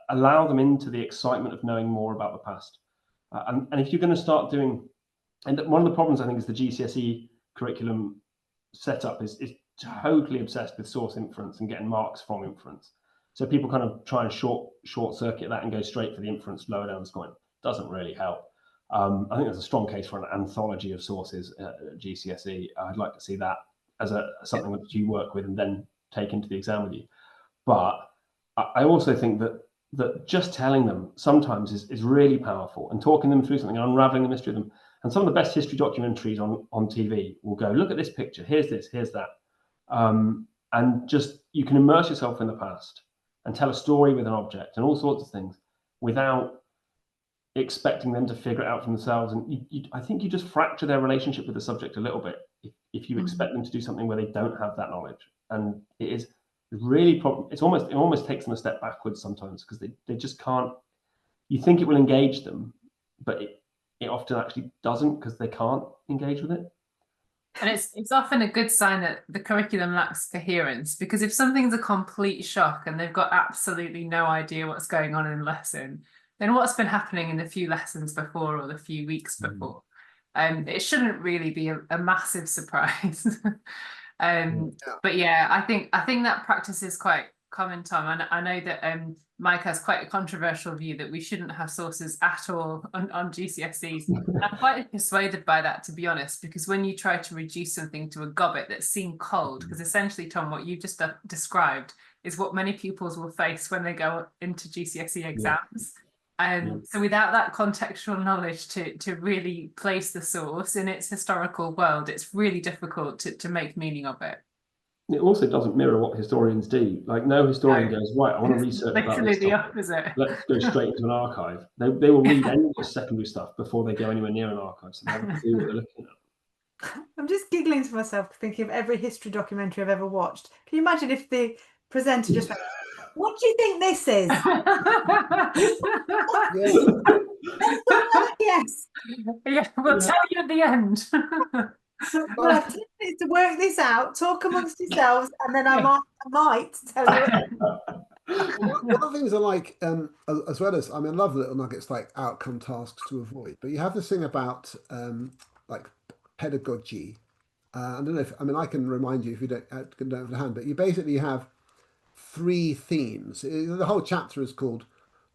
[SPEAKER 3] allow them into the excitement of knowing more about the past. And if you're going to start doing, and one of the problems I think is the GCSE curriculum setup is totally obsessed with source inference and getting marks from inference. So people kind of try and short circuit that and go straight for the inference lower down the scoring. Doesn't really help. I think there's a strong case for an anthology of sources at GCSE. I'd like to see that as something that you work with and then take into the exam with you. But I also think that just telling them sometimes is really powerful, and talking them through something and unraveling the mystery of them. And some of the best history documentaries on TV will go, look at this picture, here's this, here's that. And just, you can immerse yourself in the past and tell a story with an object and all sorts of things without expecting them to figure it out for themselves. And I think you just fracture their relationship with the subject a little bit if you expect them to do something where they don't have that knowledge. And it is really it almost takes them a step backwards sometimes, because they just can't. You think it will engage them, but it often actually doesn't, because they can't engage with it.
[SPEAKER 4] And it's often a good sign that the curriculum lacks coherence, because if something's a complete shock and they've got absolutely no idea what's going on in the lesson, then what's been happening in the few lessons before or the few weeks before, it shouldn't really be a massive surprise. But yeah, I think that practice is quite common, Tom. And I know that Mike has quite a controversial view that we shouldn't have sources at all on GCSEs. I'm quite persuaded by that, to be honest, because when you try to reduce something to a gobbet that's seen cold, because essentially, Tom, what you just described is what many pupils will face when they go into GCSE exams. So without that contextual knowledge to really place the source in its historical world, it's really difficult to make meaning of it.
[SPEAKER 3] It also doesn't mirror what historians do. Like, no historian goes, right, I want to research about this
[SPEAKER 4] the
[SPEAKER 3] stuff.
[SPEAKER 4] opposite.
[SPEAKER 3] Let's go straight into an archive. They will read any secondary stuff before they go anywhere near an archive, so they have a clue what they're looking at.
[SPEAKER 2] I'm just giggling to myself, thinking of every history documentary I've ever watched. Can you imagine if the presenter just went, "What do you think this is?" Yes.
[SPEAKER 4] Yeah, we'll tell you at the end.
[SPEAKER 2] Well, I've 10 minutes to work this out, talk amongst yourselves, and then I might tell you.
[SPEAKER 1] One of the things I like, as well as, I love little nuggets like outcome tasks to avoid, but you have this thing about like pedagogy. I don't know if, I can remind you if you don't have the hand, but you basically have 3 themes. The whole chapter is called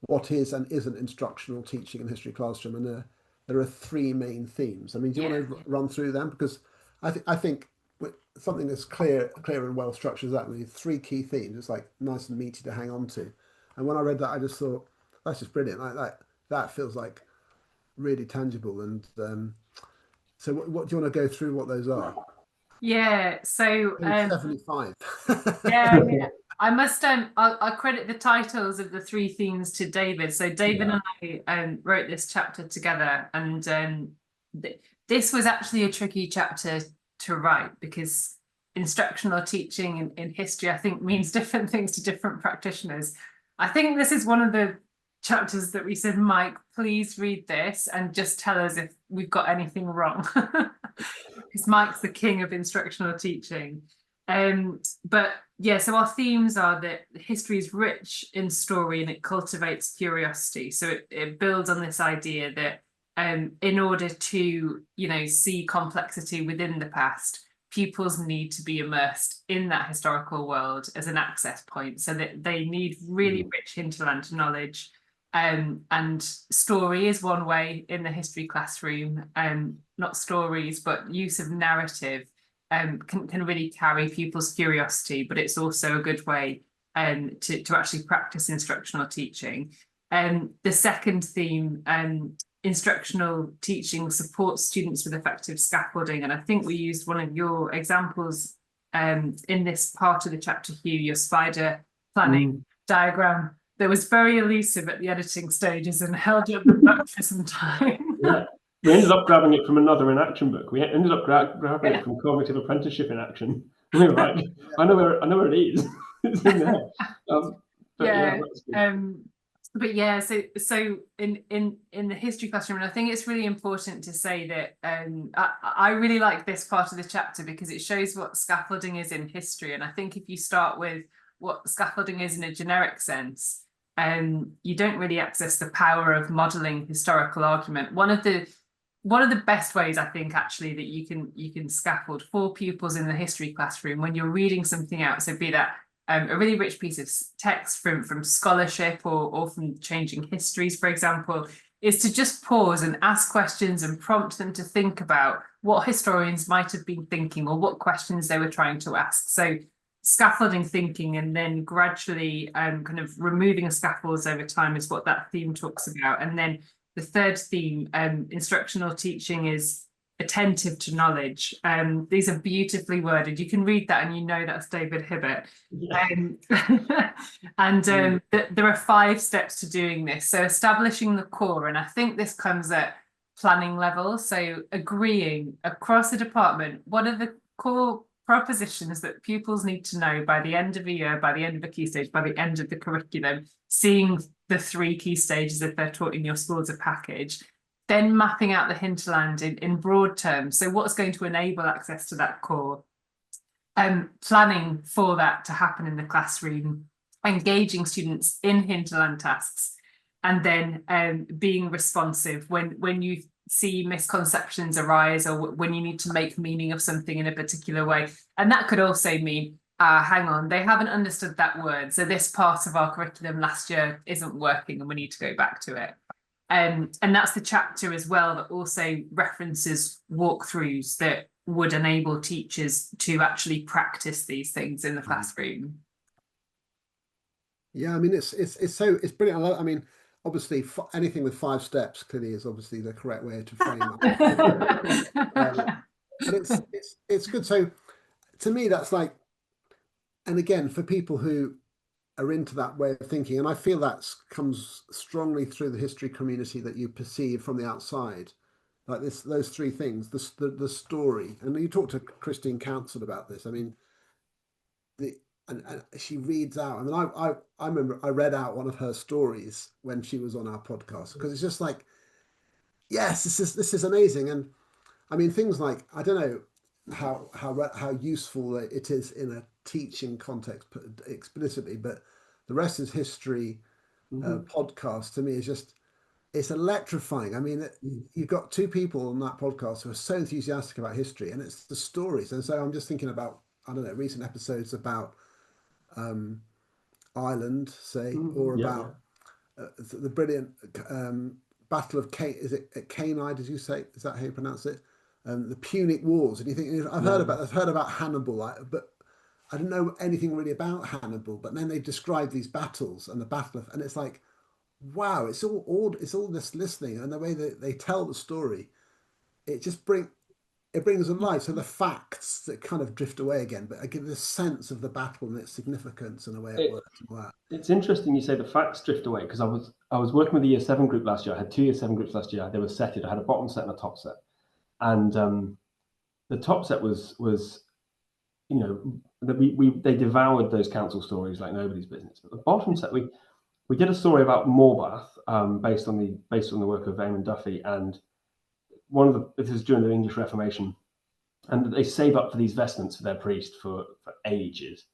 [SPEAKER 1] "What is and isn't instructional teaching in history classroom," and there are three main themes. I mean, do you want to run through them? Because I think something that's clear and well structured is that with three key themes. It's like nice and meaty to hang on to. And when I read that, I just thought that's just brilliant. Like that feels like really tangible. And so, what do you want to go through? What those are?
[SPEAKER 4] Yeah. So
[SPEAKER 1] 75.
[SPEAKER 4] yeah. I must I'll credit the titles of the three themes to David. So David and I wrote this chapter together, and this was actually a tricky chapter to write because instructional teaching in history, I think, means different things to different practitioners. I think this is one of the chapters that we said, Mike, please read this and just tell us if we've got anything wrong. Because Mike's the king of instructional teaching. But yeah, so our themes are that history is rich in story and it cultivates curiosity. So it builds on this idea that in order to, see complexity within the past, pupils need to be immersed in that historical world as an access point, so that they need really rich hinterland knowledge. And story is one way in the history classroom, not stories, but use of narrative can really carry pupils' curiosity, but it's also a good way to actually practice instructional teaching. The second theme, instructional teaching supports students with effective scaffolding. And I think we used one of your examples in this part of the chapter, Hugh, your spider planning diagram that was very elusive at the editing stages and held up the book for some time.
[SPEAKER 3] Yeah. We ended up grabbing it from another in action book. We ended up grabbing it from Cognitive Apprenticeship in Action. We were like, I know where it is. It's in there.
[SPEAKER 4] But yeah, so in the history classroom, and I think it's really important to say that I really like this part of the chapter because it shows what scaffolding is in history. And I think if you start with what scaffolding is in a generic sense, you don't really access the power of modeling historical argument. One of the best ways, I think, actually, that you can scaffold for pupils in the history classroom when you're reading something out, so be that a really rich piece of text from scholarship or from changing histories, for example, is to just pause and ask questions and prompt them to think about what historians might have been thinking or what questions they were trying to ask. So scaffolding thinking and then gradually kind of removing scaffolds over time is what that theme talks about. And then the third theme, instructional teaching, is attentive to knowledge. These are beautifully worded. You can read that and you know that's David Hibbert. And there are 5 steps to doing this. So establishing the core, and I think this comes at planning level. So agreeing across the department, what are the core propositions that pupils need to know by the end of a year, by the end of a key stage, by the end of the curriculum, seeing the 3 key stages if they're taught in your school as a package, then mapping out the hinterland in broad terms. So what's going to enable access to that core? Planning for that to happen in the classroom, engaging students in hinterland tasks, and then being responsive when you see misconceptions arise or when you need to make meaning of something in a particular way. And that could also mean, hang on, they haven't understood that word, so this part of our curriculum last year isn't working and we need to go back to it. And that's the chapter as well that also references walkthroughs that would enable teachers to actually practice these things in the classroom.
[SPEAKER 1] Yeah, I mean, it's brilliant. I mean, obviously, anything with 5 steps clearly is obviously the correct way to frame it. But it's good. So to me, that's like, and again, for people who are into that way of thinking, and I feel that comes strongly through the history community that you perceive from the outside, like those 3 things: the story. And you talked to Christine Council about this. I mean, and she reads out. I mean, I remember I read out one of her stories when she was on our podcast, because it's just like, yes, this is amazing. And I mean, things like, I don't know how useful it is in a teaching context explicitly, but the rest is history podcast to me is just, it's electrifying. I mean, you've got 2 people on that podcast who are so enthusiastic about history, and it's the stories. And so I'm just thinking about, I don't know, recent episodes about Ireland, say, or about the brilliant Battle of is it at Canide, as you say? Is that how you pronounce it? The Punic Wars. And you think I've heard about Hannibal, but I don't know anything really about Hannibal. But then they describe these battles and the battle of, and it's like, wow, it's all this listening and the way that they tell the story. It just brings alive. So the facts that kind of drift away again, but I give this sense of the battle and its significance and the way it works.
[SPEAKER 3] It's interesting you say the facts drift away, because I was working with a year 7 group last year. I had 2 year 7 groups last year. They were setted. I had a bottom set and a top set, and the top set was they devoured those council stories like nobody's business. But the bottom set, we did a story about Morbath, based on the work of Eamon Duffy, and this is during the English Reformation, and they save up for these vestments for their priest for ages.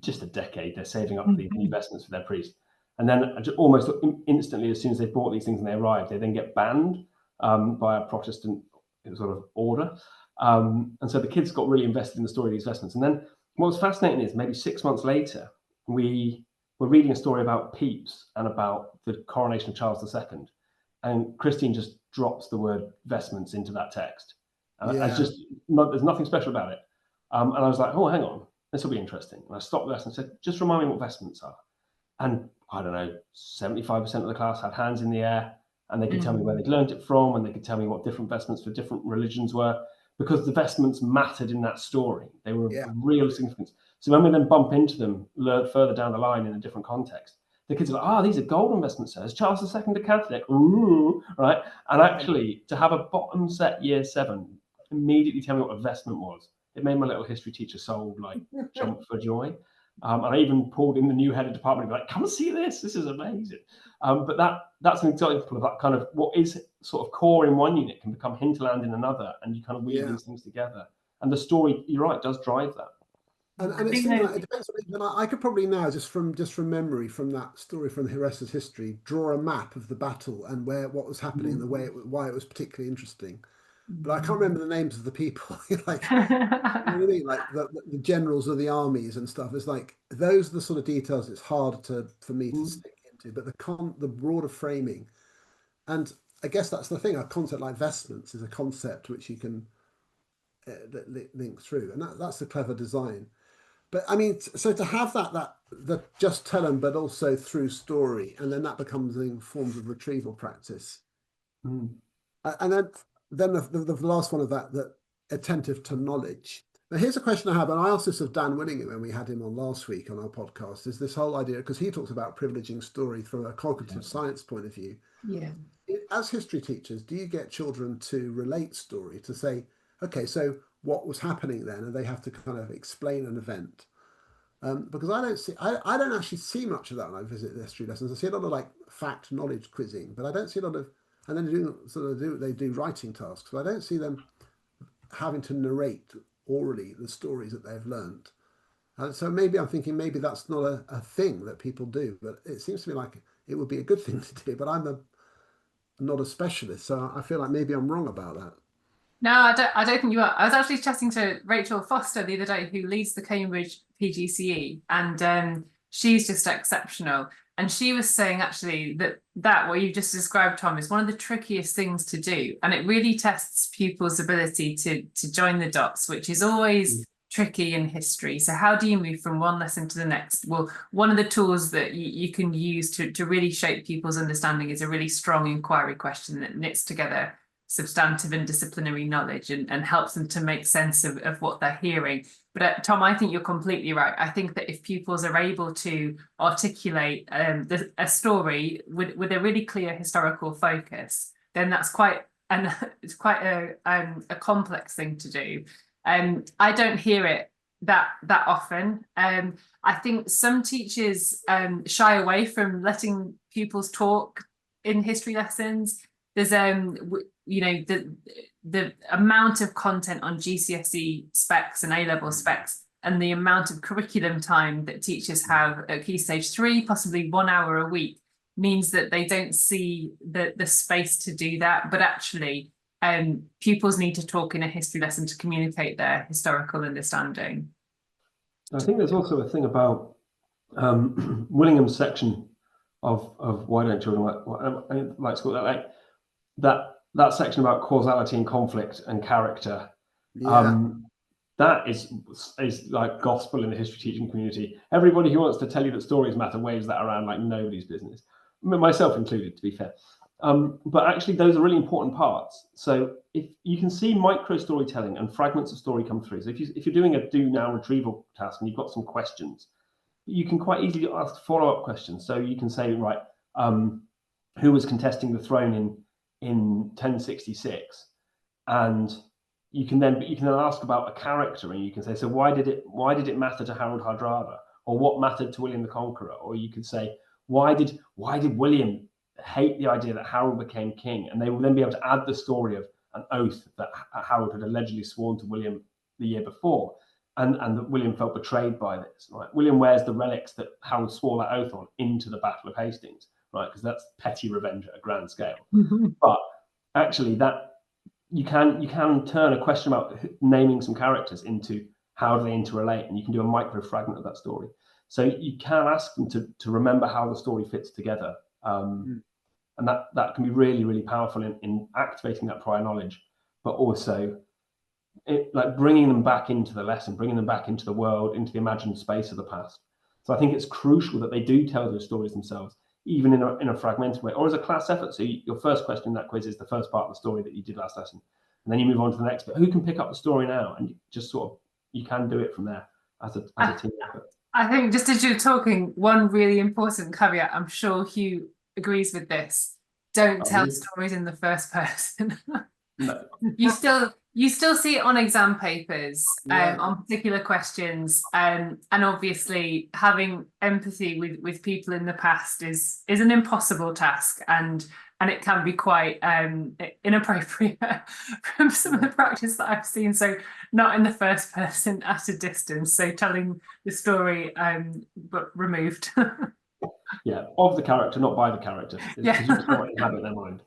[SPEAKER 3] Just a decade, they're saving up for these new vestments for their priest, and then almost instantly, as soon as they bought these things and they arrived, they then get banned by a Protestant sort of order, and so the kids got really invested in the story of these vestments. And then what was fascinating is maybe 6 months later, we were reading a story about Pepys and about the coronation of Charles II, and Christine just drops the word vestments into that text, and there's nothing special about it, and I was like, oh, hang on, this will be interesting. And I stopped the lesson and said, just remind me what vestments are. And I don't know, 75% of the class had hands in the air, and they could tell me where they'd learned it from, and they could tell me what different vestments for different religions were, because the vestments mattered in that story. They were of real significance. So when we then bump into them further down the line in a different context, the kids are like, these are golden vestments. Is Charles II a Catholic? Ooh, right? And actually, to have a bottom set year 7 immediately tell me what a vestment was, it made my little history teacher soul like jump for joy. And I even pulled in the new head of department and be like, come and see this. This is amazing. But that's an example of that kind of what is sort of core in one unit can become hinterland in another, and you kind of weave these things together. And the story, you're right, does drive that.
[SPEAKER 1] And it seems like it depends. I could probably now, just from memory, from that story from Heresa's history, draw a map of the battle and what was happening and why it was particularly interesting. But I can't remember the names of the people. Like, you know what I mean? Like the generals of the armies and stuff. It's like those are the sort of details it's hard for me to stick into. But the broader framing, and I guess that's the thing. A concept like vestments is a concept which you can link through, and that's a clever design. But I mean, so to have that just tell them, but also through story, and then that becomes in forms of retrieval practice, and then the last one of that attentive to knowledge. Now, here's a question I have, and I asked this of Dan Willingham when we had him on last week on our podcast, is this whole idea, because he talks about privileging story from a cognitive science point of view.
[SPEAKER 2] Yeah.
[SPEAKER 1] As history teachers, do you get children to relate story, to say, okay, so what was happening then? And they have to kind of explain an event. Because I don't actually see much of that when I visit the history lessons. I see a lot of like fact knowledge quizzing, but I don't see a lot of, and then they do writing tasks, but I don't see them having to narrate orally the stories that they've learned. And so maybe I'm thinking maybe that's not a thing that people do, but it seems to me like it would be a good thing to do, but I'm not a specialist, so I feel like maybe I'm wrong about that.
[SPEAKER 4] No, I don't think you are. I was actually chatting to Rachel Foster the other day, who leads the Cambridge PGCE, and she's just exceptional. And she was saying actually that what you just described, Tom, is one of the trickiest things to do, and it really tests pupils' ability to join the dots, which is always tricky in history. So how do you move from one lesson to the next? Well, one of the tools that you can use to really shape pupils' understanding is a really strong inquiry question that knits together substantive and disciplinary knowledge and helps them to make sense of what they're hearing. But Tom, I think you're completely right. I think that if pupils are able to articulate a story with a really clear historical focus, then that's quite a complex thing to do. I don't hear it that often. I think some teachers shy away from letting pupils talk in history lessons. There's the amount of content on GCSE specs and A-level specs, and the amount of curriculum time that teachers have at Key Stage 3, possibly 1 hour a week, means that they don't see the space to do that. But actually, pupils need to talk in a history lesson to communicate their historical understanding.
[SPEAKER 3] I think there's also a thing about Willingham's section of why don't children like school, that like that section about causality and conflict and character,
[SPEAKER 1] Yeah.
[SPEAKER 3] that is like gospel in the history teaching community. Everybody who wants to tell you that stories matter waves that around like nobody's business, myself included, to be fair. But actually, those are really important parts. So if you can see micro storytelling and fragments of story come through. So if you're doing a do now retrieval task and you've got some questions, you can quite easily ask follow-up questions. So you can say, right, who was contesting the throne in 1066, and you can then ask about a character, and you can say, so why did it matter to Harold Hardrada, or what mattered to William the Conqueror? Or you could say, why did William hate the idea that Harold became king? And they will then be able to add the story of an oath that Harold had allegedly sworn to William the year before, and that William felt betrayed by this. Right? William wears the relics that Harold swore that oath on into the Battle of Hastings, right? Because that's petty revenge at a grand scale. But actually, that you can turn a question about naming some characters into how do they interrelate, and you can do a micro fragment of that story. So you can ask them to remember how the story fits together, and that can be really, really powerful in activating that prior knowledge, but also like bringing them back into the lesson, bringing them back into the world, into the imagined space of the past. So I think it's crucial that they do tell those stories themselves, even in a fragmented way, or as a class effort. So your first question in that quiz is the first part of the story that you did last lesson, and then you move on to the next bit. Who can pick up the story now? And you just sort of, you can do it from there as a team effort.
[SPEAKER 4] I think just as you're talking, one really important caveat, I'm sure Hugh agrees with this: don't tell stories in the first person.
[SPEAKER 3] No.
[SPEAKER 4] You still see it on exam papers, on particular questions, and obviously having empathy with people in the past is an impossible task, and it can be quite inappropriate from some of the practice that I've seen. So not in the first person, at a distance. So telling the story, but removed.
[SPEAKER 3] Yeah, of the character, not by the character. Because you just want to inhabit their mind.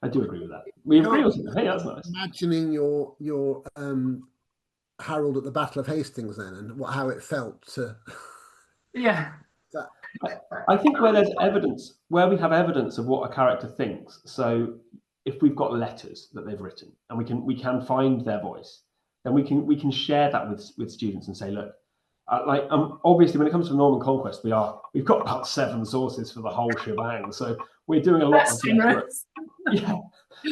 [SPEAKER 3] I do agree with that. We agree with it. Hey, that's nice.
[SPEAKER 1] Imagining your Harold at the Battle of Hastings then, and how it felt to.
[SPEAKER 4] Yeah.
[SPEAKER 3] I think where there's evidence, where we have evidence of what a character thinks. So if we've got letters that they've written and we can find their voice, then we can share that with students and say, look, obviously when it comes to Norman conquest, we've got about 7 sources for the whole shebang. So we're doing a lot of guesswork. Yeah,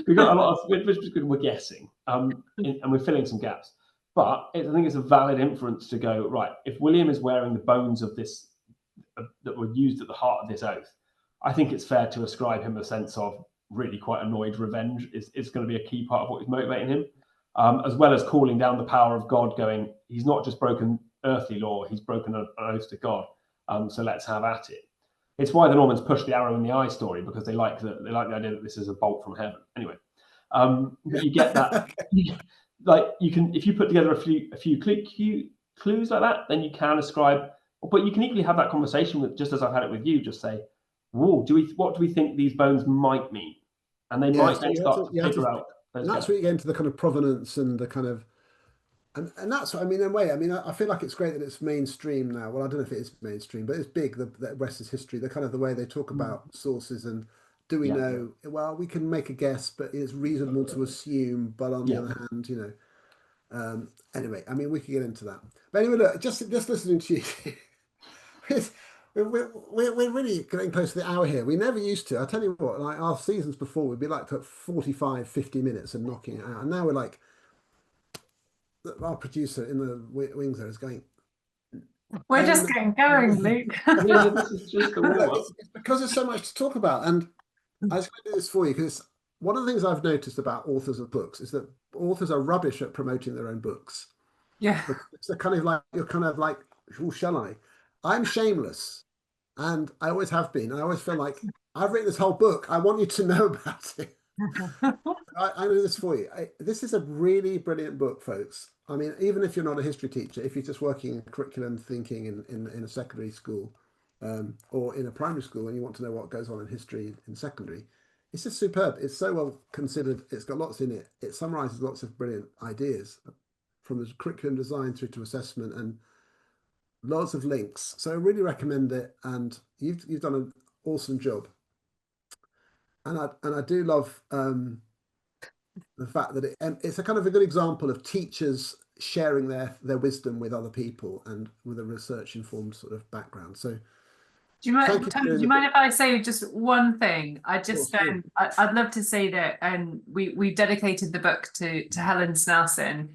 [SPEAKER 3] we've got a lot of, we're guessing, and we're filling some gaps. But I think it's a valid inference to go, right, if William is wearing the bones of this that were used at the heart of this oath, I think it's fair to ascribe him a sense of really quite annoyed revenge is going to be a key part of what is motivating him, as well as calling down the power of God, going, he's not just broken earthly law, he's broken an oath to God, so let's have at it. It's why the Normans push the arrow in the eye story, because they like the idea that this is a bolt from heaven. Anyway, but you get that. Like you can, if you put together a few clues like that, then you can ascribe. But you can equally have that conversation with, just as I've had it with you, just say, "Whoa, what do we think these bones might mean?" And they might then start to figure out.
[SPEAKER 1] And that's where you get into the kind of provenance and the kind of. And that's what I mean, in a way. I mean, I feel like it's great that it's mainstream now. Well, I don't know if it is mainstream, but it's big, the West's history, the kind of the way they talk about sources and do we know? Well, we can make a guess, but it's reasonable to assume. But on the other hand, you know, anyway, I mean, we could get into that. But anyway, look, just listening to you, we're really getting close to the hour here. We never used to. I tell you what, like our seasons before, we'd be like at 45, 50 minutes and knocking it out. And now we're like, our producer in the wings there is going.
[SPEAKER 4] We're just getting going, Luke.
[SPEAKER 1] It's because there's so much to talk about, and I was going to do this for you because one of the things I've noticed about authors of books is that authors are rubbish at promoting their own books.
[SPEAKER 4] Yeah,
[SPEAKER 1] it's kind of like you're kind of like, who shall I? I'm shameless, and I always have been. I always feel like I've written this whole book. I want you to know about it. I do this for you. This is a really brilliant book, folks. I mean, even if you're not a history teacher, if you're just working in curriculum thinking in a secondary school or in a primary school and you want to know what goes on in history in secondary, it's just superb. It's so well considered. It's got lots in it. It summarizes lots of brilliant ideas from the curriculum design through to assessment and lots of links. So I really recommend it. And you've done an awesome job. I do love the fact that it's a kind of a good example of teachers sharing their wisdom with other people and with a research informed sort of background. So
[SPEAKER 4] do you mind, Tom, do you mind if I say just one thing? I'd love to say that we dedicated the book to Helen Snelson,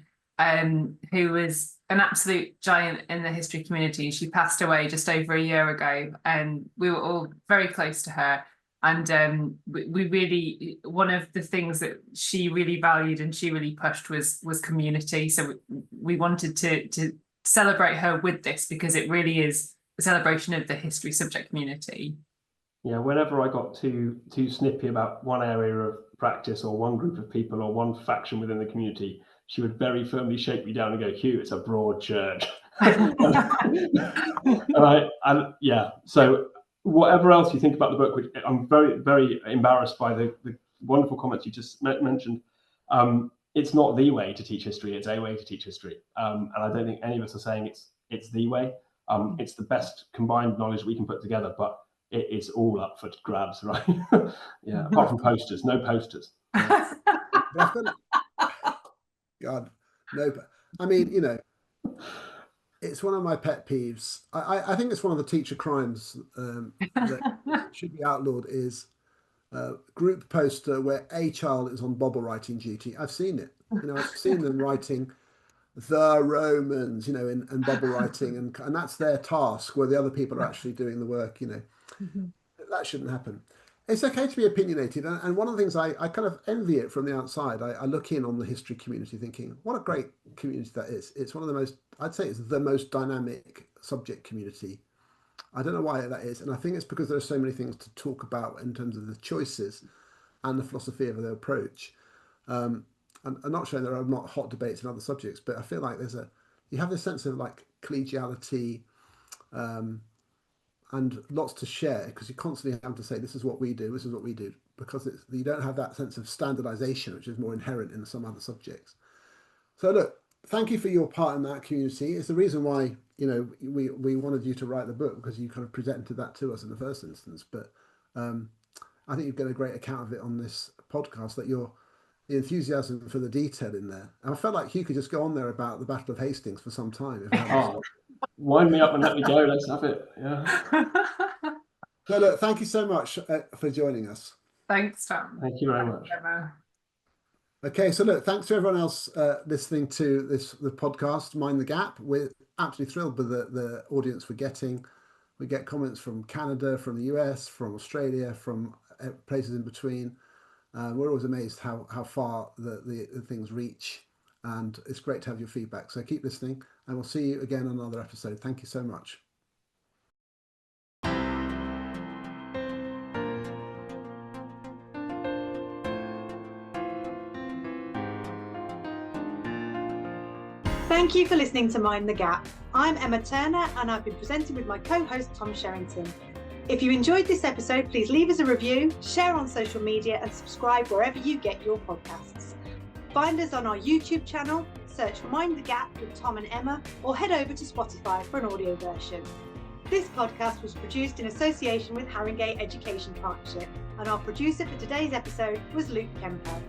[SPEAKER 4] who was an absolute giant in the history community. She passed away just over a year ago, and we were all very close to her. And we really, one of the things that she really valued and she really pushed was community. So we wanted to celebrate her with this, because it really is a celebration of the history subject community.
[SPEAKER 3] Yeah, whenever I got too snippy about one area of practice or one group of people or one faction within the community, she would very firmly shake me down and go, "Hugh, it's a broad church." So whatever else you think about the book, which I'm very, very embarrassed by the wonderful comments you just mentioned, it's not the way to teach history, it's a way to teach history. And I don't think any of us are saying it's the way. It's the best combined knowledge we can put together, but it is all up for grabs, right? Yeah, apart from posters, no posters.
[SPEAKER 1] God, no, but I mean, you know, it's one of my pet peeves. I think it's one of the teacher crimes that should be outlawed, is a group poster where a child is on bobble writing duty. I've seen it. You know, I've seen them writing the Romans, you know, and bubble writing, and that's their task, where the other people are actually doing the work, you know. That shouldn't happen. It's okay to be opinionated, and one of the things I kind of envy it from the outside. I look in on the history community thinking, what a great community that is. It's one of the most, I'd say it's the most dynamic subject community. I don't know why that is, and I think it's because there are so many things to talk about in terms of the choices and the philosophy of their approach. I'm not saying there are not hot debates in other subjects, but I feel like you have this sense of like collegiality, and lots to share, because you constantly have to say, this is what we do, because you don't have that sense of standardization, which is more inherent in some other subjects. So look, thank you for your part in that community. It's the reason why, you know, we wanted you to write the book, because you kind of presented that to us in the first instance. But I think you've got a great account of it on this podcast, that the enthusiasm for the detail in there. And I felt like Hugh could just go on there about the Battle of Hastings for some time.
[SPEAKER 3] Wind me up and let me go. Let's have it. Yeah.
[SPEAKER 1] So look, thank you so much for joining us.
[SPEAKER 4] Thanks, Tom.
[SPEAKER 3] Thank you very much.
[SPEAKER 1] Okay, so look, thanks to everyone else listening to the podcast, Mind the Gap. We're absolutely thrilled with the audience we're getting. We get comments from Canada, from the US, from Australia, from places in between. We're always amazed how far the things reach, and it's great to have your feedback. So keep listening, and we'll see you again on another episode. Thank you so much.
[SPEAKER 2] Thank you for listening to Mind the Gap. I'm Emma Turner, and I've been presenting with my co-host Tom Sherrington. If you enjoyed this episode, please leave us a review, share on social media, and subscribe wherever you get your podcasts. Find us on our YouTube channel, search for Mind the Gap with Tom and Emma, or head over to Spotify for an audio version. This podcast was produced in association with Haringey Education Partnership, and our producer for today's episode was Luke Kemper.